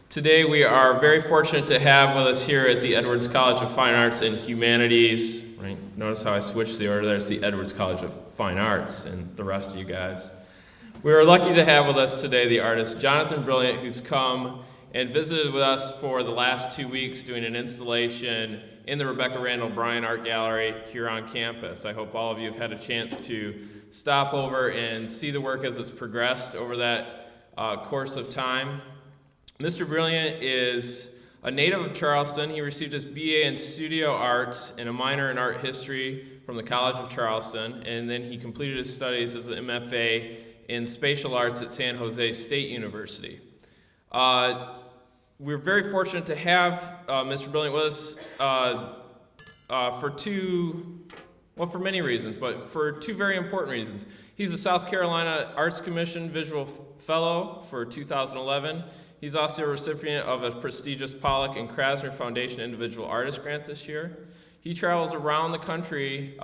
Today we are very fortunate to have with us here at the Edwards College of Fine Arts and Humanities, right? Notice how I switched the order there. It's the Edwards College of Fine Arts and the rest of you guys. We are lucky to have with us today the artist JonathanBrilliant, who's come and visited with us for the last 2 weeks doing an installation in the Rebecca Randall Bryan Art Gallery here on campus. I hope all of you have had a chance to stop over and see the work as it's progressed over that course of time. Mr. Brilliant is a native of Charleston. He received his BA in Studio Arts and a minor in Art History from the College of Charleston, and then he completed his studies as an MFA in Spatial Arts at San Jose State University. We're very fortunate to have Mr. Brilliant with us for many reasons, but for two very important reasons. He's a South Carolina Arts Commission Visual Fellow for 2011. He's also a recipient of a prestigious Pollock and Krasner Foundation Individual Artist Grant this year. He travels around the country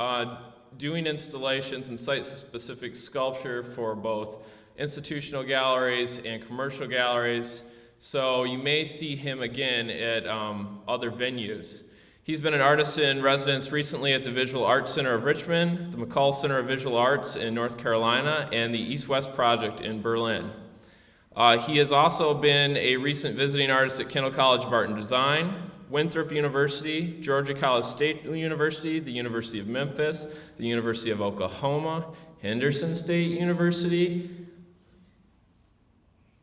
doing installations and site-specific sculpture for both institutional galleries and commercial galleries, so you may see him again at other venues. He's been an artist in residence recently at the Visual Arts Center of Richmond, the McCall Center of Visual Arts in North Carolina, and the East-West Project in Berlin. He has also been a recent visiting artist at Kendall College of Art and Design, Winthrop University, Georgia College State University, the University of Memphis, the University of Oklahoma, Henderson State University,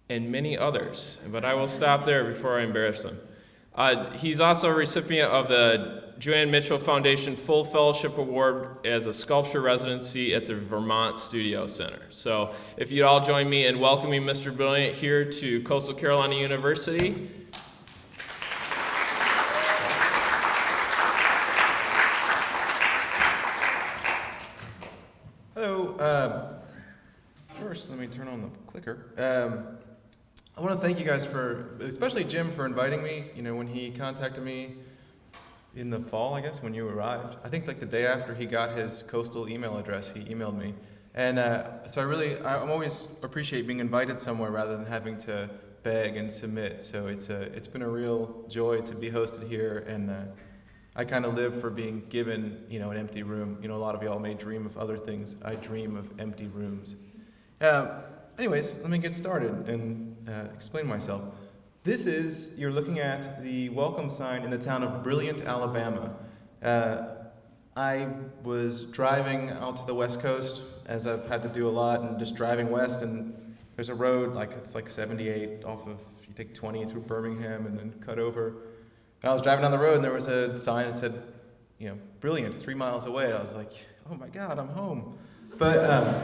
and many others. But I will stop there before I embarrass them. He's also a recipient of the Joanne Mitchell Foundation Full Fellowship Award as a sculpture residency at the Vermont Studio Center. So if you'd all join me in welcoming Mr. Brilliant here to Coastal Carolina University. Hello. First, let me turn on the clicker. I want to thank you guys especially Jim, for inviting me. You know, when he contacted me in the fall, I guess, when you arrived. I think like the day after he got his Coastal email address, he emailed me. And so I'm always appreciate being invited somewhere rather than having to beg and submit. So it's been a real joy to be hosted here, and I kind of live for being given, an empty room. A lot of y'all may dream of other things. I dream of empty rooms. Anyways, let me get started and explain myself. You're looking at the welcome sign in the town of Brilliant, Alabama. I was driving out to the West Coast, as I've had to do a lot, and just driving west, and there's a road, it's 78 off of, you take 20 through Birmingham and then cut over. And I was driving down the road, and there was a sign that said, Brilliant, 3 miles away. I was like, oh my God, I'm home. But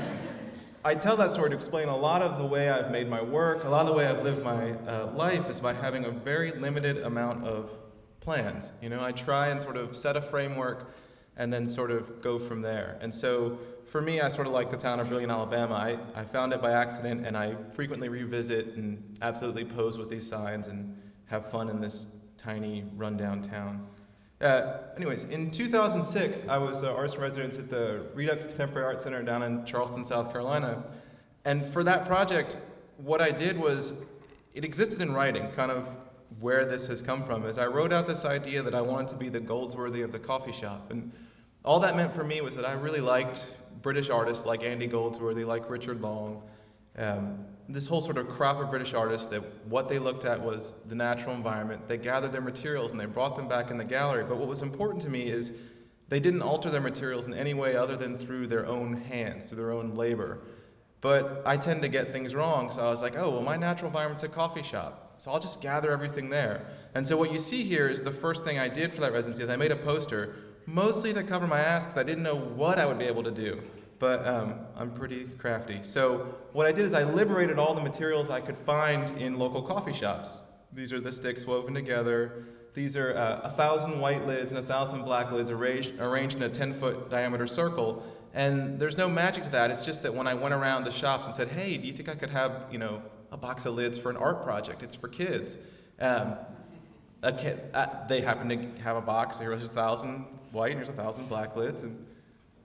I tell that story to explain a lot of the way I've made my work, a lot of the way I've lived my life is by having a very limited amount of plans. I try and sort of set a framework and then sort of go from there. And so for me, I sort of like the town of Brilliant, Alabama. I found it by accident, and I frequently revisit and absolutely pose with these signs and have fun in this tiny, rundown town. Anyways, in 2006, I was an artist in residence at the Redux Contemporary Art Center down in Charleston, South Carolina. And for that project, what I did was, it existed in writing, kind of where this has come from, is I wrote out this idea that I wanted to be the Goldsworthy of the coffee shop. And all that meant for me was that I really liked British artists like Andy Goldsworthy, like Richard Long, this whole sort of crop of British artists that what they looked at was the natural environment. They gathered their materials and they brought them back in the gallery. But what was important to me is they didn't alter their materials in any way other than through their own hands, through their own labor. But I tend to get things wrong, so I was like, my natural environment's a coffee shop, so I'll just gather everything there. And so what you see here is the first thing I did for that residency is I made a poster, mostly to cover my ass because I didn't know what I would be able to do. But I'm pretty crafty. So what I did is I liberated all the materials I could find in local coffee shops. These are the sticks woven together. These are 1,000 white lids and 1,000 black lids arranged in a 10-foot diameter circle. And there's no magic to that. It's just that when I went around to shops and said, hey, do you think I could have, a box of lids for an art project? It's for kids. They happened to have a box. Here's 1,000 white and here's 1,000 black lids. And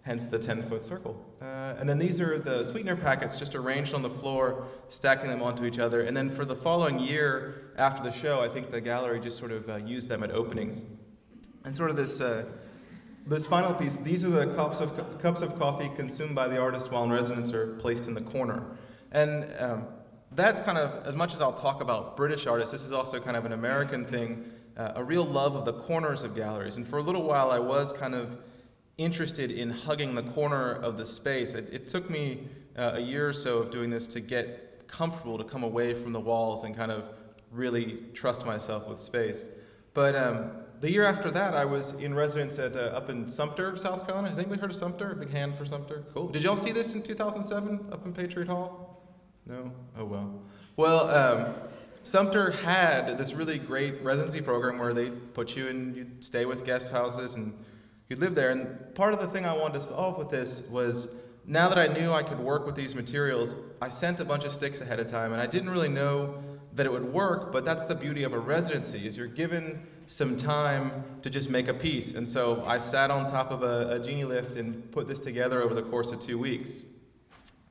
hence the 10-foot circle. And then these are the sweetener packets just arranged on the floor, stacking them onto each other. And then for the following year after the show, I think the gallery just sort of used them at openings. And sort of this final piece, these are the cups of coffee consumed by the artist while in residence are placed in the corner. And that's kind of, as much as I'll talk about British artists, this is also kind of an American thing, a real love of the corners of galleries. And for a little while I was kind of interested in hugging the corner of the space. It took me a year or so of doing this to get comfortable, to come away from the walls and kind of really trust myself with space. But the year after that, I was in residence at up in Sumter, South Carolina. Has anybody heard of Sumter? A big hand for Sumter. Cool. Did y'all see this in 2007 up in Patriot Hall? No? Oh, well. Well, Sumter had this really great residency program where they put you in, you'd stay with guest houses and you'd live there. And part of the thing I wanted to solve with this was, now that I knew I could work with these materials, I sent a bunch of sticks ahead of time, and I didn't really know that it would work, but that's the beauty of a residency, is you're given some time to just make a piece. And so I sat on top of a genie lift and put this together over the course of 2 weeks.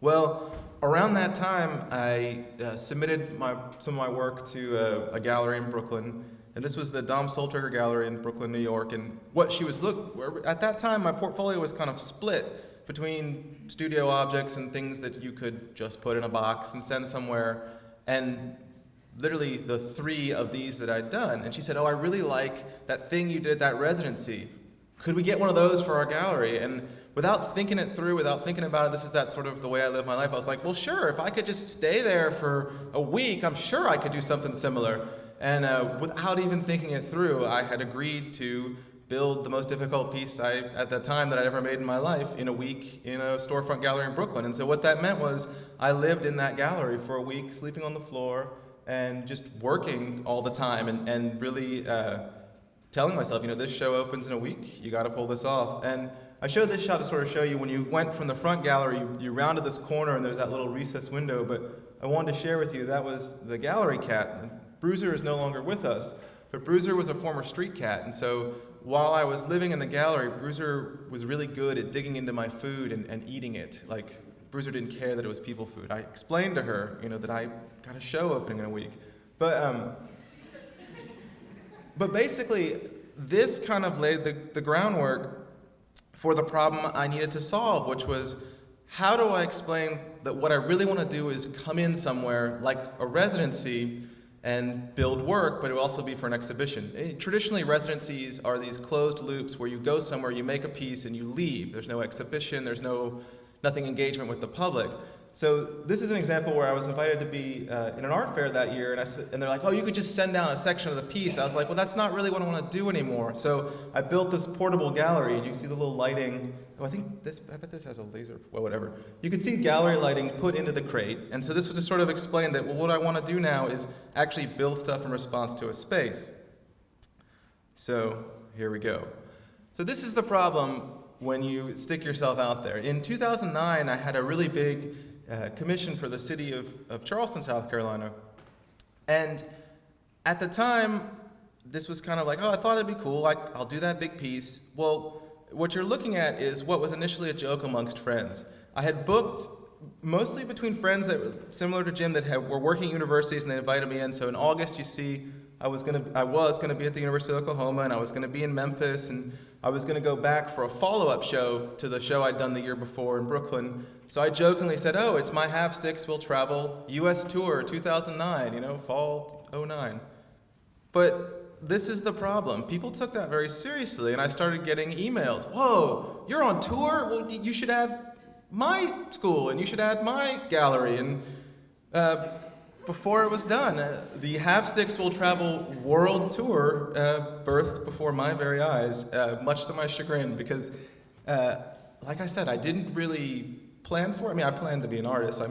Well, around that time, I submitted some of my work to a gallery in Brooklyn, and this was the Dom Stoltrigger Gallery in Brooklyn, New York. And what she was at that time, my portfolio was kind of split between studio objects and things that you could just put in a box and send somewhere, and literally the 3 of these that I'd done. And she said, "Oh, I really like that thing you did at that residency. Could we get one of those for our gallery?" And without thinking it through, without thinking about it, this is that sort of the way I live my life. I was like, well, sure, if I could just stay there for a week, I'm sure I could do something similar. And without even thinking it through, I had agreed to build the most difficult piece at that time that I'd ever made in my life in a week in a storefront gallery in Brooklyn. And so what that meant was I lived in that gallery for a week, sleeping on the floor and just working all the time and really telling myself, this show opens in a week, you got to pull this off. And I showed this shot to sort of show you when you went from the front gallery, you rounded this corner and there's that little recessed window, but I wanted to share with you that was the gallery cat. Bruiser is no longer with us, but Bruiser was a former street cat, and so while I was living in the gallery, Bruiser was really good at digging into my food and eating it. Like, Bruiser didn't care that it was people food. I explained to her, that I got a show opening in a week. But basically, this kind of laid the groundwork for the problem I needed to solve, which was, how do I explain that what I really want to do is come in somewhere like a residency and build work, but it will also be for an exhibition. Traditionally, residencies are these closed loops where you go somewhere, you make a piece, and you leave. There's no exhibition, there's nothing engagement with the public. So this is an example where I was invited to be in an art fair that year, and they're like, "Oh, you could just send down a section of the piece." I was like, well, that's not really what I want to do anymore. So I built this portable gallery, and you can see the little lighting. Oh, I bet this has a laser, well, whatever. You can see gallery lighting put into the crate, and so this was to sort of explain that, well, what I want to do now is actually build stuff in response to a space. So here we go. So this is the problem when you stick yourself out there. In 2009, I had a really big commission for the city of Charleston, South Carolina. And at the time, this was kind of like, oh, I thought it'd be cool, I'll do that big piece. Well, what you're looking at is what was initially a joke amongst friends. I had booked mostly between friends that were similar to Jim that were working at universities, and they invited me in. So in August, you see, I was gonna be at the University of Oklahoma, and I was gonna be in Memphis, and I was gonna go back for a follow-up show to the show I'd done the year before in Brooklyn. So I jokingly said, "Oh, it's my Half Sticks Will Travel U.S. Tour 2009, fall 09. But this is the problem. People took that very seriously, and I started getting emails. "Whoa, you're on tour? Well, you should add my school, and you should add my gallery." And before it was done, the Half Sticks Will Travel World Tour birthed before my very eyes, much to my chagrin, because, like I said, I didn't really plan for it. I mean, I planned to be an artist.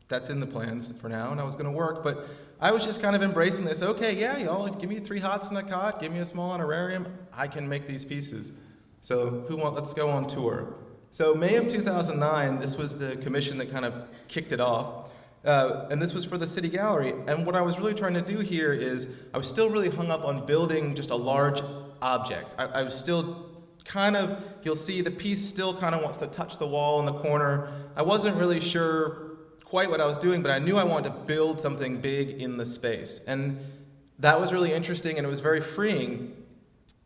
That's in the plans for now, and I was going to work, but I was just kind of embracing this. Okay, yeah, y'all, give me 3 hots and a cot, give me a small honorarium, I can make these pieces. So let's go on tour. So May of 2009, this was the commission that kind of kicked it off. And this was for the City Gallery. And what I was really trying to do here is, I was still really hung up on building just a large object. I was still you'll see the piece still kind of wants to touch the wall in the corner. I wasn't really sure quite what I was doing, but I knew I wanted to build something big in the space. And that was really interesting, and it was very freeing.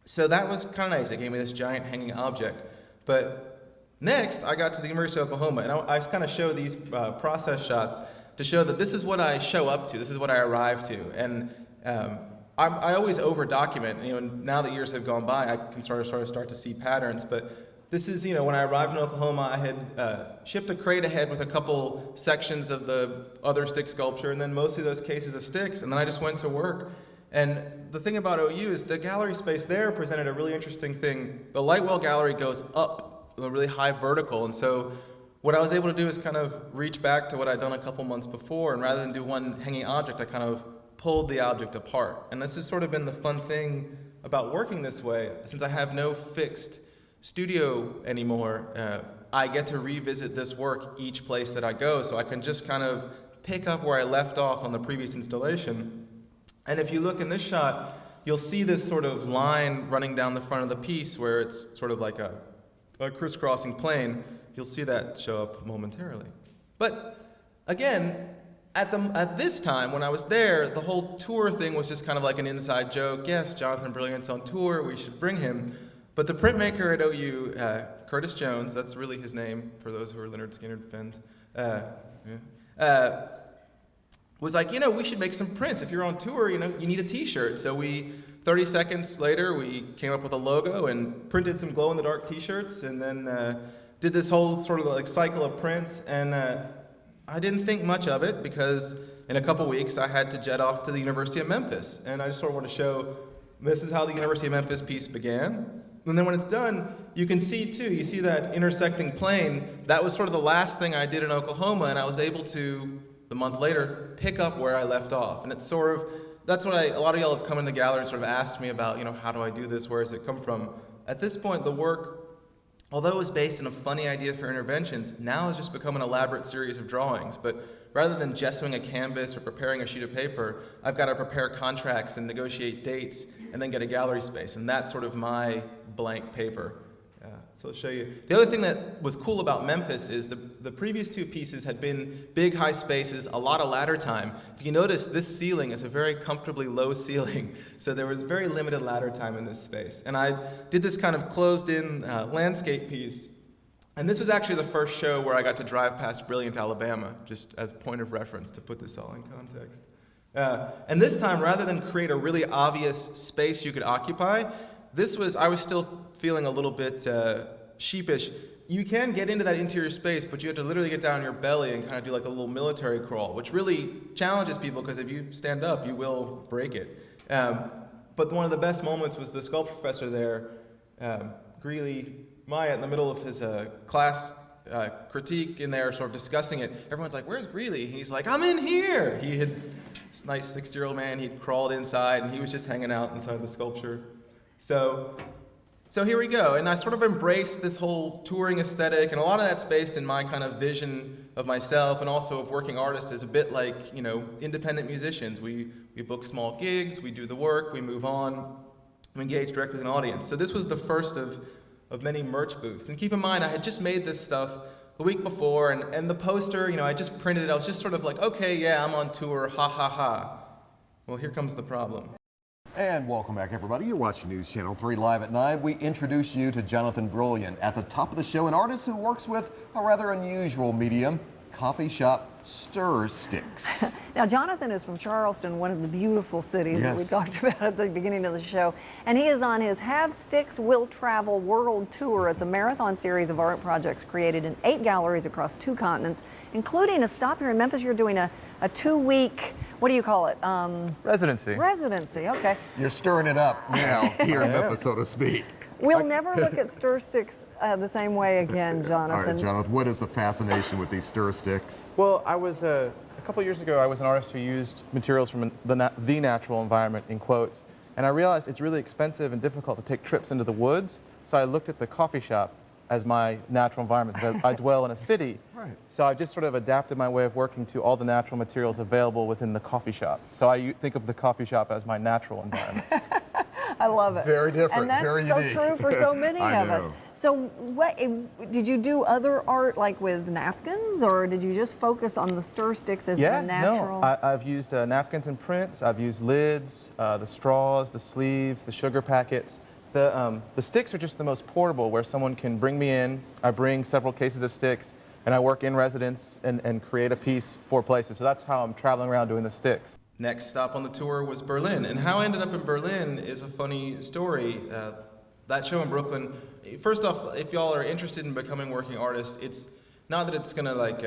So that was kind of nice. It gave me this giant hanging object. But next, I got to the University of Oklahoma, and I kind of show these process shots to show that this is what I show up to, this is what I arrive to. And I always over-document, and now that years have gone by, I can sort of start to see patterns. But this is, when I arrived in Oklahoma, I had shipped a crate ahead with a couple sections of the other stick sculpture, and then mostly those cases of sticks, and then I just went to work. And the thing about OU is the gallery space there presented a really interesting thing. The Lightwell Gallery goes up, a really high vertical, and so what I was able to do is kind of reach back to what I'd done a couple months before, and rather than do one hanging object, I kind of pulled the object apart. And this has sort of been the fun thing about working this way. Since I have no fixed studio anymore, I get to revisit this work each place that I go, so I can just kind of pick up where I left off on the previous installation. And if you look in this shot, you'll see this sort of line running down the front of the piece where it's sort of like a crisscrossing plane. You'll see that show up momentarily. But again, at this time, when I was there, the whole tour thing was just kind of like an inside joke. Yes, Jonathan Brilliant's on tour, we should bring him. But the printmaker at OU, Curtis Jones, that's really his name for those who are Leonard Skinner fans, was like, we should make some prints. If you're on tour, you need a t-shirt. So 30 seconds later, we came up with a logo and printed some glow-in-the-dark t-shirts, and then did this whole sort of like cycle of prints. And I didn't think much of it because in a couple weeks, I had to jet off to the University of Memphis. And I just sort of want to show this is how the University of Memphis piece began. And then when it's done, you can see too, you see that intersecting plane. That was sort of the last thing I did in Oklahoma, and I was able to, the month later, pick up where I left off. And it's sort of, that's what a lot of y'all have come in the gallery and sort of asked me about, how do I do this, where does it come from? At this point, the work, although it was based on a funny idea for interventions, now has just become an elaborate series of drawings. But rather than gessoing a canvas or preparing a sheet of paper, I've got to prepare contracts and negotiate dates and then get a gallery space. And that's sort of my blank paper. So I'll show you. The other thing that was cool about Memphis is the previous two pieces had been big, high spaces, a lot of ladder time. If you notice, this ceiling is a very comfortably low ceiling, so there was very limited ladder time in this space. And I did this kind of closed-in landscape piece. And this was actually the first show where I got to drive past Brilliant, Alabama, just as point of reference to put this all in context. And this time, rather than create a really obvious space you could occupy, I was still feeling a little bit sheepish. You can get into that interior space, but you have to literally get down on your belly and kind of do like a little military crawl, which really challenges people because if you stand up, you will break it. But one of the best moments was the sculpture professor there, Greeley Maya, in the middle of his class critique in there, sort of discussing it. Everyone's like, "Where's Greeley?" He's like, "I'm in here." He had this nice 60-year-old man. He'd crawled inside, and he was just hanging out inside the sculpture. So here we go, and I sort of embraced this whole touring aesthetic, and a lot of that's based in my kind of vision of myself and also of working artists as a bit like, independent musicians. We book small gigs, we do the work, we move on, we engage directly with an audience. So this was the first of many merch booths. And keep in mind, I had just made this stuff the week before, and the poster, I just printed it. I was just sort of like, okay, yeah, I'm on tour, ha ha ha. Well, here comes the problem. And welcome back, everybody. You're watching News Channel 3 Live at 9. We introduce you to Jonathan Brilliant. At the top of the show, an artist who works with a rather unusual medium, coffee shop stir sticks. Now, Jonathan is from Charleston, one of the beautiful cities that we Yes. talked about at the beginning of the show. And he is on his Have Sticks Will Travel World Tour. It's a marathon series of art projects created in 8 galleries across 2 continents, including a stop here in Memphis. You're doing a 2-week, what do you call it? Residency. Residency, okay. You're stirring it up now here in Memphis, so to speak. We'll never look at stir sticks the same way again, Jonathan. All right, Jonathan, what is the fascination with these stir sticks? Well, I was a couple years ago, I was an artist who used materials from the natural environment, in quotes, and I realized it's really expensive and difficult to take trips into the woods, so I looked at the coffee shop as my natural environment. I dwell in a city, Right. so I just sort of adapted my way of working to all the natural materials available within the coffee shop. So I think of the coffee shop as my natural environment. I love it. Very different, and that's very so unique. true for so many I of us. know. So what did you do other art like with napkins, or did you just focus on the stir sticks as the natural? No, I've used napkins and prints. I've used lids, the straws, the sleeves, the sugar packets. The sticks are just the most portable, where someone can bring me in. I bring several cases of sticks, and I work in residence and create a piece for places. So that's how I'm traveling around doing the sticks. Next stop on the tour was Berlin, and how I ended up in Berlin is a funny story. That show in Brooklyn, first off, if y'all are interested in becoming working artists, it's not that it's gonna like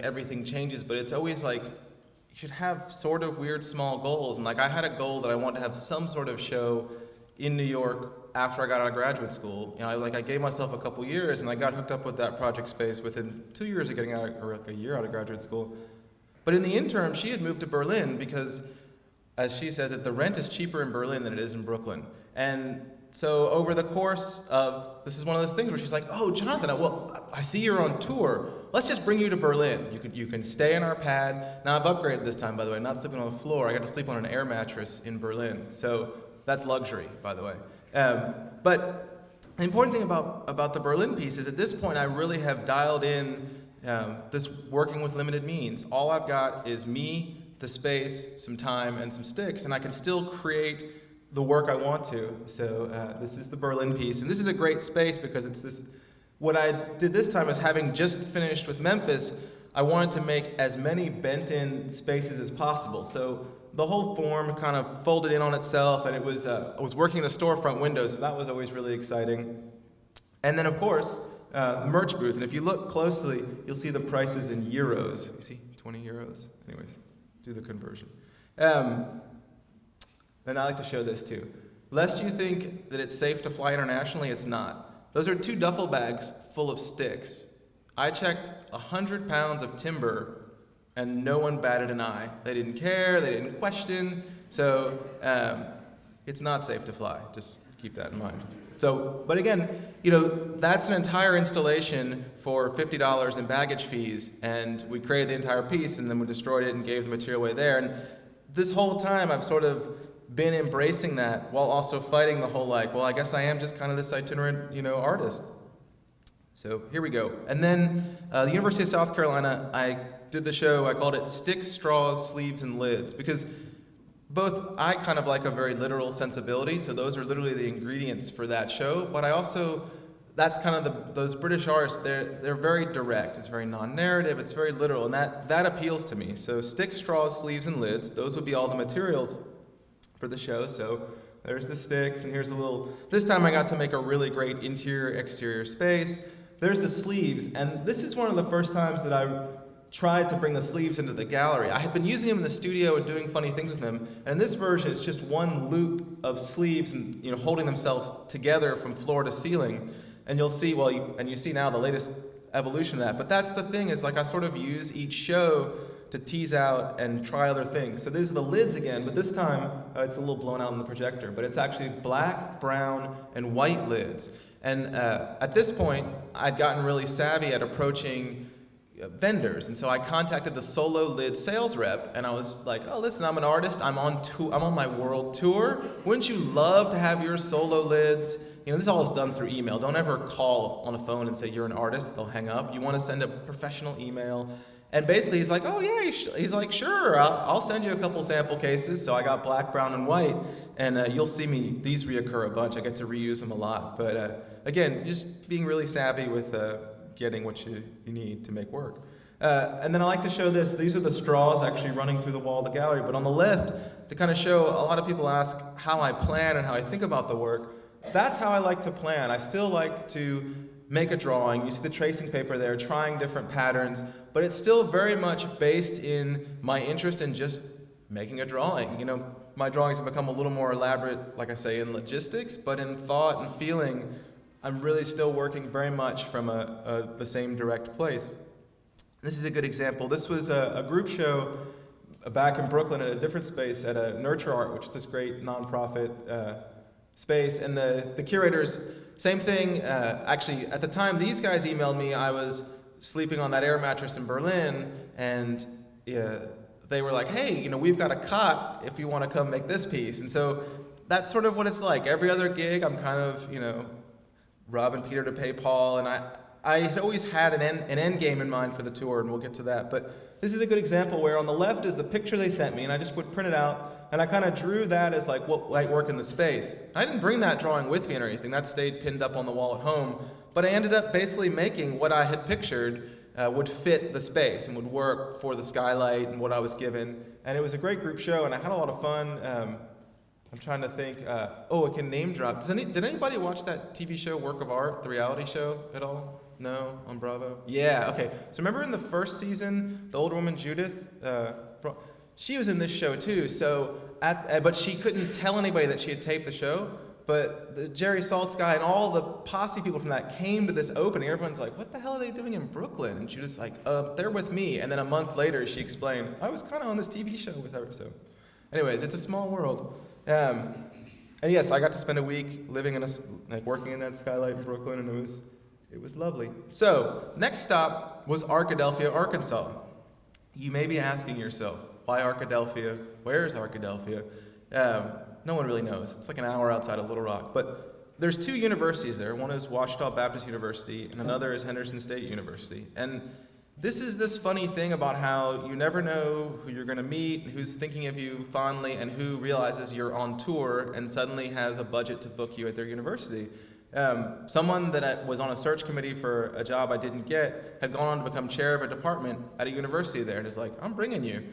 everything changes, but it's always like you should have sort of weird small goals. And like I had a goal that I wanted to have some sort of show in New York after I got out of graduate school. You know, I gave myself a couple years, and I got hooked up with that project space within 2 years of getting out, or like a year out of graduate school. But in the interim, she had moved to Berlin because, as she says it, the rent is cheaper in Berlin than it is in Brooklyn. And so over the course of, this is one of those things where she's like, oh, Jonathan, well, I see you're on tour. Let's just bring you to Berlin. You can stay in our pad. Now I've upgraded this time, by the way, not sleeping on the floor. I got to sleep on an air mattress in Berlin. So that's luxury, by the way. But the important thing about the Berlin piece is at this point I really have dialed in this working with limited means. All I've got is me, the space, some time, and some sticks, and I can still create the work I want to. So this is the Berlin piece, and this is a great space because it's this. What I did this time is, having just finished with Memphis, I wanted to make as many bent-in spaces as possible. So the whole form kind of folded in on itself, and it was I was working in a storefront window, so that was always really exciting. And then, of course, the merch booth. And if you look closely, you'll see the prices in euros. You see, 20 euros. Anyways, do the conversion. Then I like to show this too. Lest you think that it's safe to fly internationally, it's not. Those are 2 duffel bags full of sticks. I checked 100 pounds of timber, and no one batted an eye. They didn't care, they didn't question. So it's not safe to fly. Just keep that in mind. So, but again, you know, that's an entire installation for $50 in baggage fees, and we created the entire piece, and then we destroyed it and gave the material away there. And this whole time, I've sort of been embracing that while also fighting the whole well, I guess I am just kind of this itinerant, artist. So here we go. And then the University of South Carolina, I did the show, I called it Sticks, Straws, Sleeves, and Lids, because both I kind of like a very literal sensibility, so those are literally the ingredients for that show, but I also, that's kind of those British artists, they're very direct, it's very non-narrative, it's very literal, and that appeals to me. So sticks, straws, sleeves, and lids, those would be all the materials for the show. So there's the sticks, and here's a little, this time I got to make a really great interior-exterior space. There's the sleeves, and this is one of the first times that I tried to bring the sleeves into the gallery. I had been using them in the studio and doing funny things with them, and in this version it's just one loop of sleeves and holding themselves together from floor to ceiling. And you'll see, you see now the latest evolution of that. But that's the thing, is I sort of use each show to tease out and try other things. So these are the lids again, but this time it's a little blown out on the projector, but it's actually black, brown, and white lids. And at this point, I'd gotten really savvy at approaching vendors, and so I contacted the solo lid sales rep, and I was like, oh, listen, I'm an artist, I'm on my world tour, wouldn't you love to have your solo lids? This all is done through email. Don't ever call on a phone and say you're an artist, they'll hang up. You want to send a professional email. And basically he's like, oh yeah, he's like, sure, I'll send you a couple sample cases. So I got black, brown, and white, and you'll see these reoccur a bunch. I get to reuse them a lot, but again, just being really savvy with getting what you need to make work. And then I like to show this. These are the straws actually running through the wall of the gallery. But on the left, to kind of show, a lot of people ask how I plan and how I think about the work. That's how I like to plan. I still like to make a drawing. You see the tracing paper there, trying different patterns, but it's still very much based in my interest in just making a drawing. My drawings have become a little more elaborate, like I say, in logistics, but in thought and feeling, I'm really still working very much from the same direct place. This is a good example. This was a group show back in Brooklyn at a different space at a Nurture Art, which is this great nonprofit space. And the curators, same thing. Actually, at the time these guys emailed me, I was sleeping on that air mattress in Berlin, and they were like, hey, we've got a cot if you want to come make this piece. And so that's sort of what it's like. Every other gig, I'm kind of, robbing Peter to pay Paul, and I had always had an end game in mind for the tour, and we'll get to that. But this is a good example where on the left is the picture they sent me, and I just would print it out, and I kind of drew that as like what might work in the space. I didn't bring that drawing with me or anything. That stayed pinned up on the wall at home, but I ended up basically making what I had pictured would fit the space and would work for the skylight and what I was given. And it was a great group show, and I had a lot of fun. I'm trying to think. I can name drop. Did anybody watch that TV show, Work of Art, the reality show at all? No, on Bravo? Yeah, okay. So remember in the first season, the older woman, Judith, she was in this show too. So, but she couldn't tell anybody that she had taped the show. But the Jerry Saltz guy and all the posse people from that came to this opening. Everyone's like, what the hell are they doing in Brooklyn? And Judith's like, they're with me. And then a month later, she explained, I was kind of on this TV show with her. So anyways, it's a small world. And yes, I got to spend a week living in working in that skylight in Brooklyn, and it was lovely. So next stop was Arkadelphia, Arkansas. You may be asking yourself, why Arkadelphia? Where is Arkadelphia? No one really knows. It's like an hour outside of Little Rock. But there's two universities there. One is Ouachita Baptist University, and another is Henderson State University. And this is this funny thing about how you never know who you're going to meet, who's thinking of you fondly, and who realizes you're on tour and suddenly has a budget to book you at their university. Someone that was on a search committee for a job I didn't get had gone on to become chair of a department at a university there, and is like, I'm bringing you.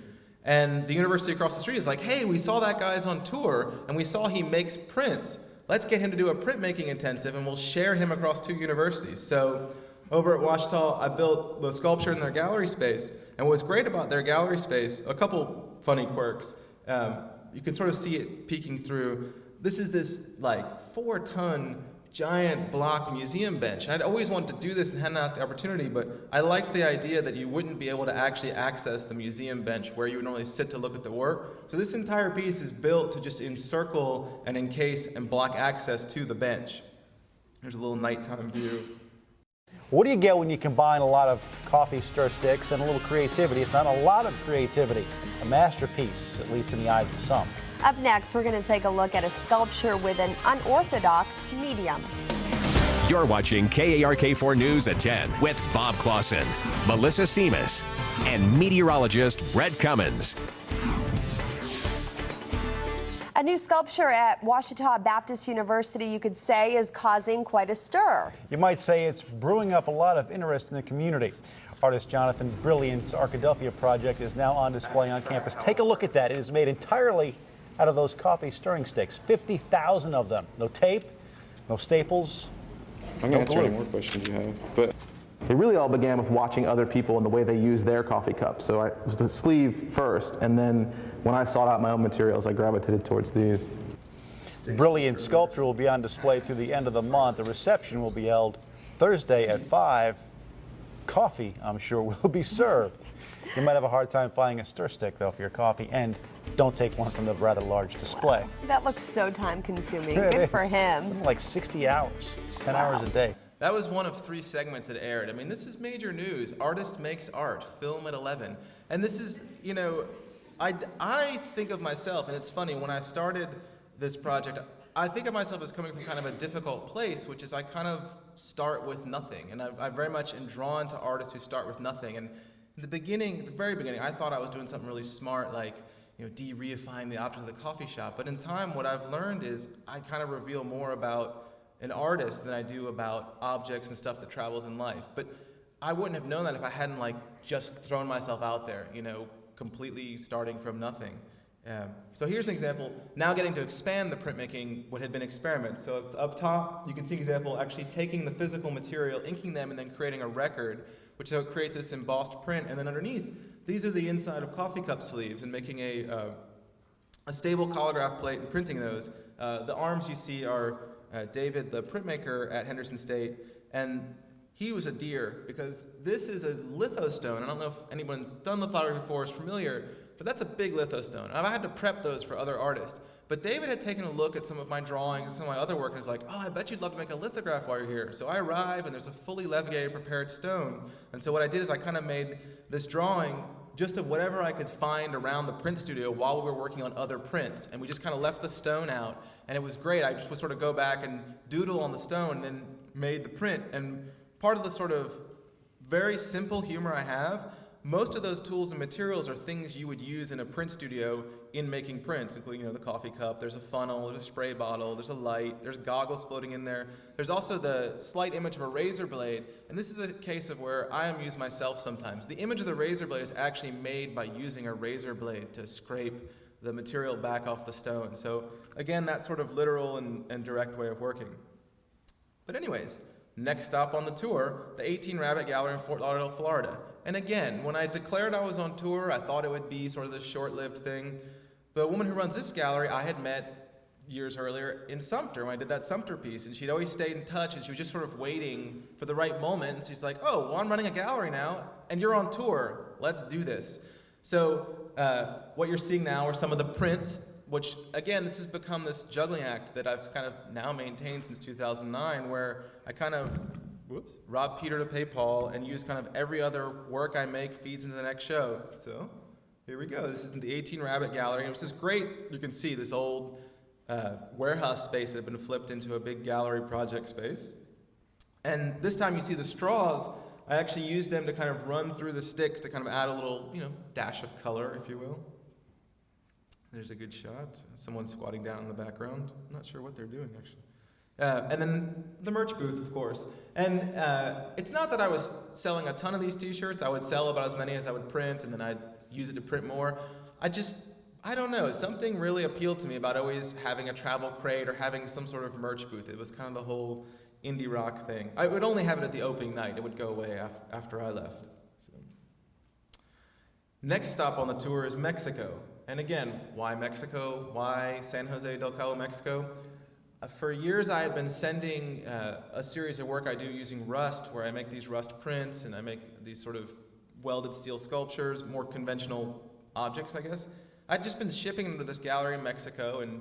And the university across the street is like, hey, we saw that guy's on tour, and we saw he makes prints. Let's get him to do a printmaking intensive, and we'll share him across two universities. So over at Ouachita, I built the sculpture in their gallery space. And what was great about their gallery space, a couple funny quirks. You can sort of see it peeking through. This is this like 4-ton giant block museum bench. And I'd always wanted to do this and hadn't had the opportunity, but I liked the idea that you wouldn't be able to actually access the museum bench where you would normally sit to look at the work. So this entire piece is built to just encircle and encase and block access to the bench. There's a little nighttime view. What do you get when you combine a lot of coffee stir sticks and a little creativity, if not a lot of creativity? A masterpiece, at least in the eyes of some. Up next, we're going to take a look at a sculpture with an unorthodox medium. You're watching KARK4 News at 10 with Bob Clausen, Melissa Seamus, and meteorologist Brett Cummins. A new sculpture at Ouachita Baptist University, you could say, is causing quite a stir. You might say it's brewing up a lot of interest in the community. Artist JonathanBrilliant's Arkadelphia project is now on display on campus. Take a look at that. It is made entirely out of those coffee stirring sticks, 50,000 of them. No tape, no staples. I'm going to answer any more questions you have. But it really all began with watching other people and the way they use their coffee cups. So it was the sleeve first, and then when I sought out my own materials, I gravitated towards these. Brilliant sculpture will be on display through the end of the month. The reception will be held Thursday at 5. Coffee, I'm sure, will be served. You might have a hard time finding a stir stick, though, for your coffee, and don't take one from the rather large display. That looks so time-consuming. It Good is. for him. Like 60 hours, 10 hours a day. That was one of 3 segments that aired. I mean, this is major news. Artist makes art, film at 11. And this is, I think of myself, and it's funny, when I started this project, I think of myself as coming from kind of a difficult place, which is I kind of start with nothing. And I very much am drawn to artists who start with nothing. And in the beginning, at the very beginning, I thought I was doing something really smart, like, de-reifying the object of the coffee shop. But in time, what I've learned is I kind of reveal more about an artist than I do about objects and stuff that travels in life. But I wouldn't have known that if I hadn't just thrown myself out there, completely starting from nothing. So here's an example, now getting to expand the printmaking, what had been experiments. So up top, you can see an example actually taking the physical material, inking them, and then creating a record, which so creates this embossed print. And then underneath, these are the inside of coffee cup sleeves, and making a stable collagraph plate and printing those. The arms you see are David, the printmaker at Henderson State, and he was a deer because this is a lithostone. I don't know if anyone's done lithography before, is familiar, but that's a big lithostone. I had to prep those for other artists. But David had taken a look at some of my drawings and some of my other work and was like, oh, I bet you'd love to make a lithograph while you're here. So I arrive and there's a fully levigated prepared stone. And so what I did is I kind of made this drawing just of whatever I could find around the print studio while we were working on other prints. And we just kind of left the stone out, and it was great. I just would sort of go back and doodle on the stone and then made the print. And part of the sort of very simple humor I have, most of those tools and materials are things you would use in a print studio in making prints, including the coffee cup, there's a funnel, there's a spray bottle, there's a light, there's goggles floating in there. There's also the slight image of a razor blade, and this is a case of where I amuse myself sometimes. The image of the razor blade is actually made by using a razor blade to scrape the material back off the stone. So again, that sort of literal and direct way of working. But anyways, next stop on the tour, the 18 Rabbit Gallery in Fort Lauderdale, Florida. And again, when I declared I was on tour, I thought it would be sort of this short-lived thing. The woman who runs this gallery I had met years earlier in Sumter when I did that Sumter piece, and she'd always stayed in touch, and she was just sort of waiting for the right moment, and she's like, oh, well, I'm running a gallery now, and you're on tour. Let's do this. So what you're seeing now are some of the prints, which, again, this has become this juggling act that I've kind of now maintained since 2009, where I kind of rob Peter to pay Paul and use kind of every other work I make feeds into the next show. So here we go. This is the 18 Rabbit Gallery. And this is great. You can see this old warehouse space that had been flipped into a big gallery project space. And this time you see the straws. I actually used them to kind of run through the sticks to kind of add a little, dash of color, if you will. There's a good shot. Someone squatting down in the background. I'm not sure what they're doing, actually. And then the merch booth, of course. And it's not that I was selling a ton of these t-shirts. I would sell about as many as I would print, and then I'd use it to print more. I don't know, something really appealed to me about always having a travel crate or having some sort of merch booth. It was kind of the whole indie rock thing. I would only have it at the opening night. It would go away after I left. So. Next stop on the tour is Mexico. And again, why Mexico? Why San Jose del Cabo, Mexico? For years, I had been sending a series of work I do using rust, where I make these rust prints, and I make these sort of welded steel sculptures, more conventional objects, I guess. I'd just been shipping them to this gallery in Mexico, and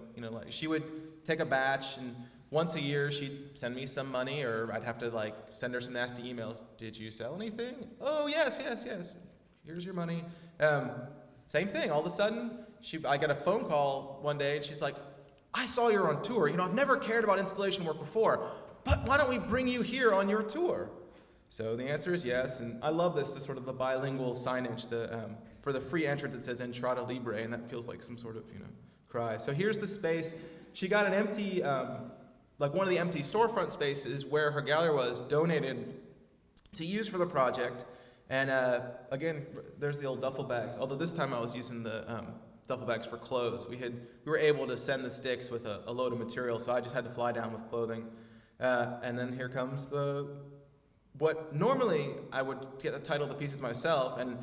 she would take a batch, and once a year, she'd send me some money, or I'd have to send her some nasty emails. Did you sell anything? Oh, yes. Here's your money. Same thing. All of a sudden, I got a phone call one day, and she's like, I saw you're on tour. I've never cared about installation work before, but why don't we bring you here on your tour? So the answer is yes, and I love this sort of the bilingual signage. For the free entrance, it says Entrada Libre, and that feels like some sort of, cry. So here's the space. She got an empty, one of the empty storefront spaces where her gallery was donated to use for the project. And again, there's the old duffel bags, although this time I was using the duffel bags for clothes. We were able to send the sticks with a load of material, so I just had to fly down with clothing. And then here comes what normally I would get the title of the pieces myself, and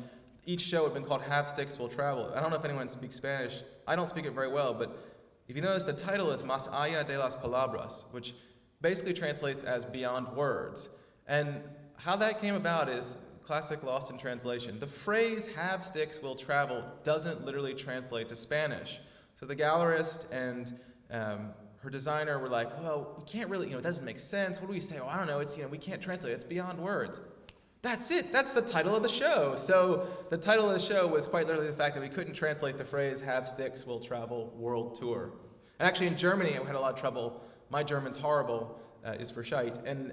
each show had been called Have Sticks Will Travel. I don't know if anyone speaks Spanish. I don't speak it very well, but if you notice, the title is Más allá de las palabras, which basically translates as beyond words. And how that came about is classic lost in translation. The phrase "have sticks will travel" doesn't literally translate to Spanish. So the gallerist and her designer were like, well, we can't really, it doesn't make sense. What do we say? Oh, I don't know. It's, we can't translate. It's beyond words. That's it. That's the title of the show. So the title of the show was quite literally the fact that we couldn't translate the phrase "have sticks will travel world tour." And actually in Germany, I had a lot of trouble. My German's horrible, is for shite. And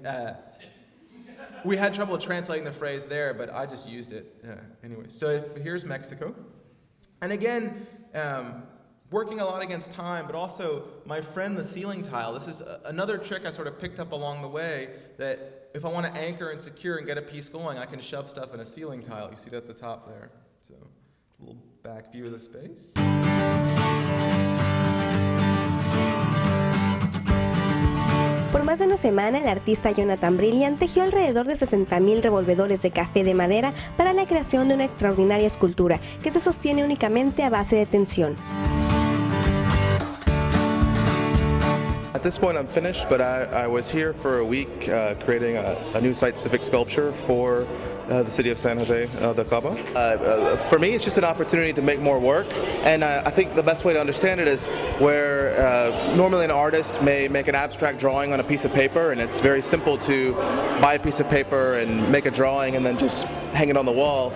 we had trouble translating the phrase there, but I just used it anyway. So here's Mexico. And again, working a lot against time, but also my friend the ceiling tile. This is another trick I sort of picked up along the way, that if I want to anchor and secure and get a piece going, I can shove stuff in a ceiling tile. You see it at the top there. So a little back view of the space. Por más de una semana, el artista JonathanBrilliant tejió alrededor de 60,000 revolvedores de café de madera para la creación de una extraordinaria escultura que se sostiene únicamente a base de tensión. At this point I'm finished, but I was here for a week creating a new site-specific sculpture for the city of San Jose del Cabo. For me, it's just an opportunity to make more work, and I think the best way to understand it is where normally an artist may make an abstract drawing on a piece of paper, and it's very simple to buy a piece of paper and make a drawing and then just hang it on the wall.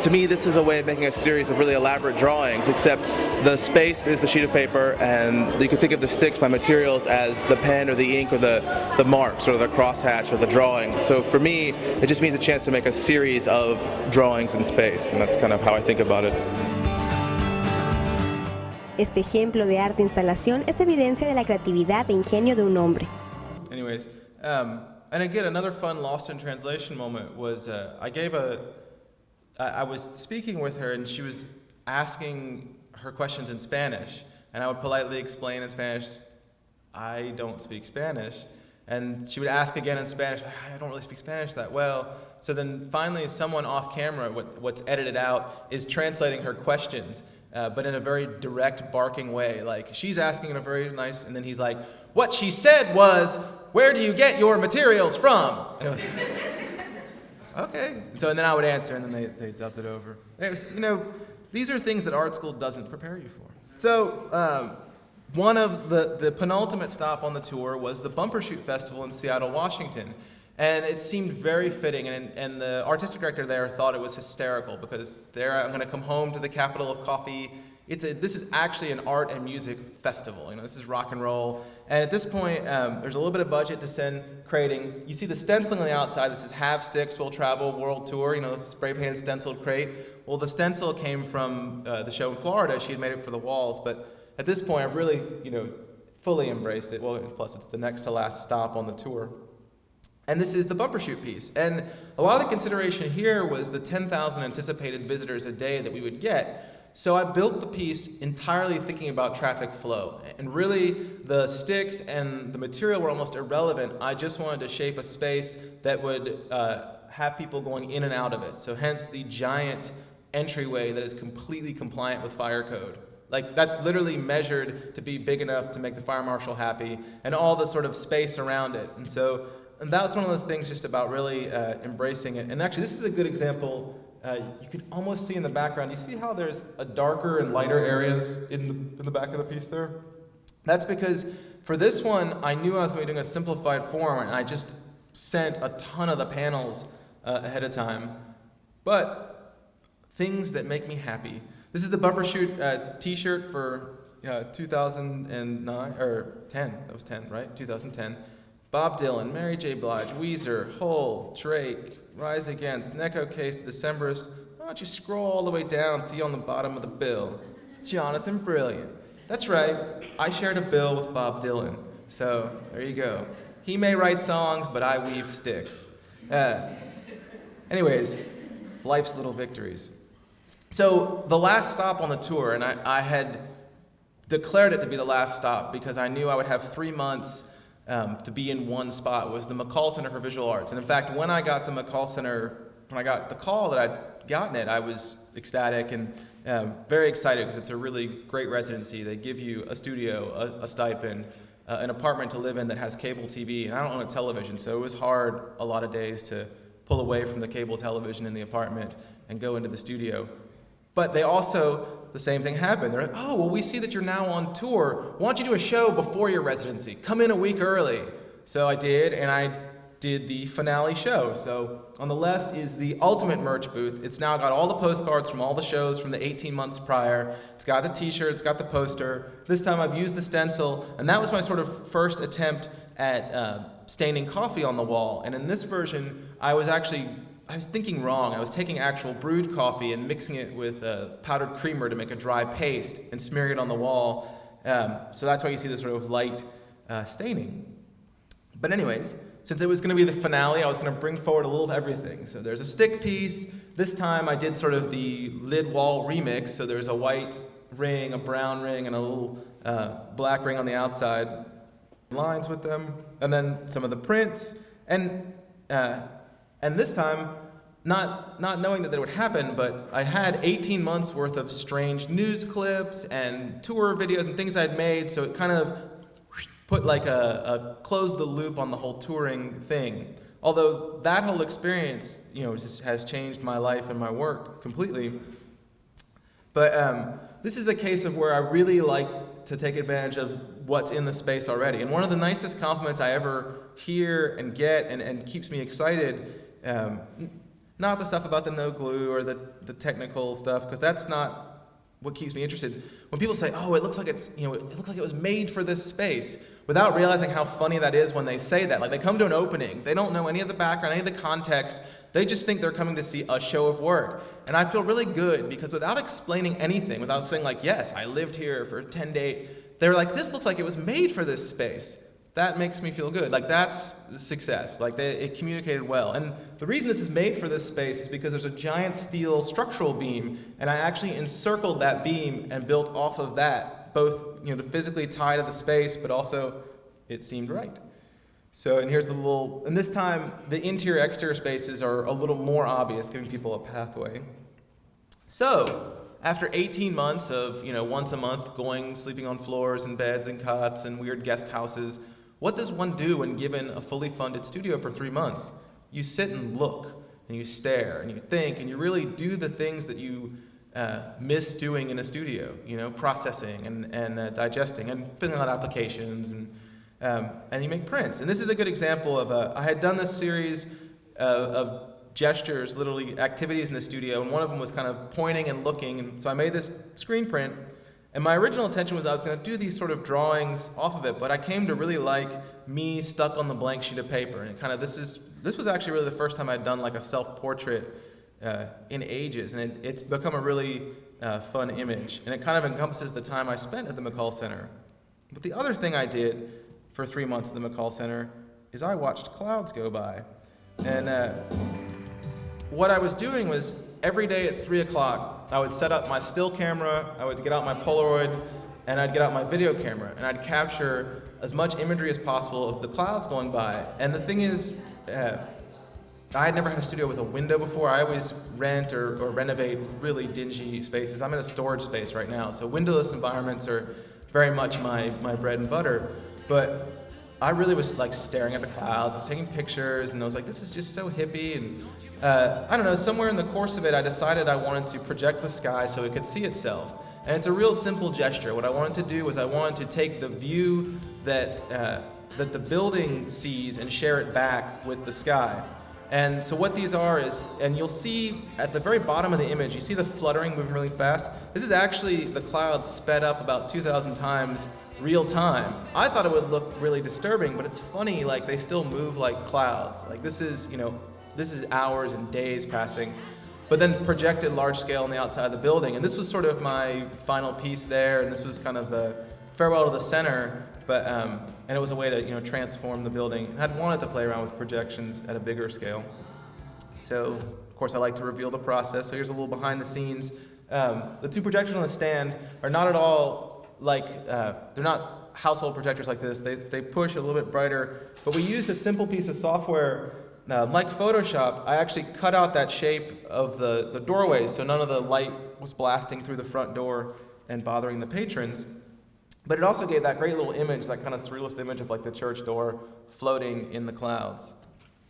to me, this is a way of making a series of really elaborate drawings, except the space is the sheet of paper, and you can think of the sticks by materials as the pen or the ink or the marks or the crosshatch or the drawing. So for me, it just means a chance to make a series of drawings in space, and that's kind of how I think about it. Este ejemplo de arte instalación es evidencia de la creatividad e ingenio de un hombre. Anyways, and again, another fun lost in translation moment was I was speaking with her and she was asking her questions in Spanish, and I would politely explain in Spanish, I don't speak Spanish. And she would ask again in Spanish, I don't really speak Spanish that well. So then finally someone off camera, what's edited out, is translating her questions, but in a very direct, barking way. Like, she's asking in a very nice, and then he's like, what she said was, where do you get your materials from? And it was, okay. So, and then I would answer, and then they dubbed it over. It was, these are things that art school doesn't prepare you for. So, one of the penultimate stop on the tour was the Bumbershoot Festival in Seattle, Washington. And it seemed very fitting, and the artistic director there thought it was hysterical because I'm going to come home to the capital of coffee. This is actually an art and music festival. This is rock and roll. And at this point, there's a little bit of budget to send crating. You see the stenciling on the outside that says "Have Sticks Will Travel World Tour." Spray painted stenciled crate. Well, the stencil came from the show in Florida. She had made it for the walls, but at this point, I've really, fully embraced it. Well, plus it's the next to last stop on the tour. And this is the Bumbershoot piece. And a lot of the consideration here was the 10,000 anticipated visitors a day that we would get. So I built the piece entirely thinking about traffic flow. And really, the sticks and the material were almost irrelevant. I just wanted to shape a space that would have people going in and out of it. So hence the giant entryway that is completely compliant with fire code. Like, that's literally measured to be big enough to make the fire marshal happy, and all the sort of space around it. And that's one of those things just about really embracing it. And actually, this is a good example. You can almost see in the background, you see how there's a darker and lighter areas in the back of the piece there? That's because for this one, I knew I was going to be doing a simplified form, and I just sent a ton of the panels ahead of time. But things that make me happy. This is the Bumbershoot t-shirt for 2009, or 10, that was 10, right? 2010. Bob Dylan, Mary J. Blige, Weezer, Hole, Drake, Rise Against, Necco Case, The Decemberists. Why don't you scroll all the way down, see on the bottom of the bill, JonathanBrilliant. That's right, I shared a bill with Bob Dylan, so there you go. He may write songs, but I weave sticks. Anyways, life's little victories. So the last stop on the tour, and I had declared it to be the last stop because I knew I would have 3 months to be in one spot, was the McCall Center for Visual Arts. And in fact, when I got the call that I'd gotten it, I was ecstatic and very excited because it's a really great residency. They give you a studio, a stipend, an apartment to live in that has cable TV, and I don't own a television, so it was hard a lot of days to pull away from the cable television in the apartment and go into the studio. But they also, the same thing happened. They're like, oh, well, we see that you're now on tour. Why don't you do a show before your residency? Come in a week early. So I did, and I did the finale show. So on the left is the ultimate merch booth. It's now got all the postcards from all the shows from the 18 months prior. It's got the t-shirt, it's got the poster. This time I've used the stencil, and that was my sort of first attempt at staining coffee on the wall. And in this version, I was thinking wrong. I was taking actual brewed coffee and mixing it with powdered creamer to make a dry paste and smearing it on the wall. So that's why you see this sort of light staining. But anyways, since it was going to be the finale, I was going to bring forward a little of everything. So there's a stick piece. This time I did sort of the lid wall remix. So there's a white ring, a brown ring, and a little black ring on the outside. Lines with them. And then some of the prints. And this time, not knowing that would happen, but I had 18 months worth of strange news clips and tour videos and things I'd made, so it kind of put like a close the loop on the whole touring thing. Although that whole experience, just has changed my life and my work completely. But this is a case of where I really like to take advantage of what's in the space already. And one of the nicest compliments I ever hear and get and keeps me excited, not the stuff about the no glue or the technical stuff, because that's not what keeps me interested. When people say, oh, it looks like it looks like it was made for this space, without realizing how funny that is when they say that. Like, they come to an opening, they don't know any of the background, any of the context, they just think they're coming to see a show of work. And I feel really good, because without explaining anything, without saying like, yes, I lived here for 10 days, they're like, this looks like it was made for this space. That makes me feel good. Like, that's success. Like, it communicated well. And the reason this is made for this space is because there's a giant steel structural beam, and I actually encircled that beam and built off of that, both to physically tie to the space, but also it seemed right. So, and here's and this time the interior exterior spaces are a little more obvious, giving people a pathway. So, after 18 months of, once a month sleeping on floors and beds and cots and weird guest houses, what does one do when given a fully funded studio for 3 months? You sit and look, and you stare, and you think, and you really do the things that you miss doing in a studio, processing and digesting and filling out applications, and you make prints. And this is a good example of I had done this series of gestures, literally activities in the studio, and one of them was kind of pointing and looking, and so I made this screen print, and my original intention was I was going to do these sort of drawings off of it, but I came to really like me stuck on the blank sheet of paper, and this was actually really the first time I'd done like a self-portrait in ages, and it's become a really fun image, and it kind of encompasses the time I spent at the McCall Center. But the other thing I did for 3 months at the McCall Center is I watched clouds go by, and what I was doing was every day at 3 o'clock, I would set up my still camera, I would get out my Polaroid, and I'd get out my video camera, and I'd capture as much imagery as possible of the clouds going by. And the thing is, I had never had a studio with a window before. I always rent or renovate really dingy spaces. I'm in a storage space right now, so windowless environments are very much my bread and butter. But I really was like staring at the clouds, I was taking pictures, and I was like, this is just so hippie, and I don't know, somewhere in the course of it, I decided I wanted to project the sky so it could see itself. And it's a real simple gesture. What I wanted to do was I wanted to take the view that the building sees and share it back with the sky. And so what these are is, and you'll see at the very bottom of the image, you see the fluttering moving really fast. This is actually the clouds sped up about 2,000 times real time. I thought it would look really disturbing, but it's funny, like they still move like clouds. Like this is hours and days passing, but then projected large scale on the outside of the building. And this was sort of my final piece there, and this was kind of the farewell to the center, but and it was a way to transform the building. And I'd wanted to play around with projections at a bigger scale. So of course I like to reveal the process. So here's a little behind the scenes. The two projectors on the stand are not at all like, they're not household projectors like this. They push a little bit brighter, but we used a simple piece of software. Like Photoshop, I actually cut out that shape of the doorways so none of the light was blasting through the front door and bothering the patrons. But it also gave that great little image, that kind of surrealist image of like the church door floating in the clouds.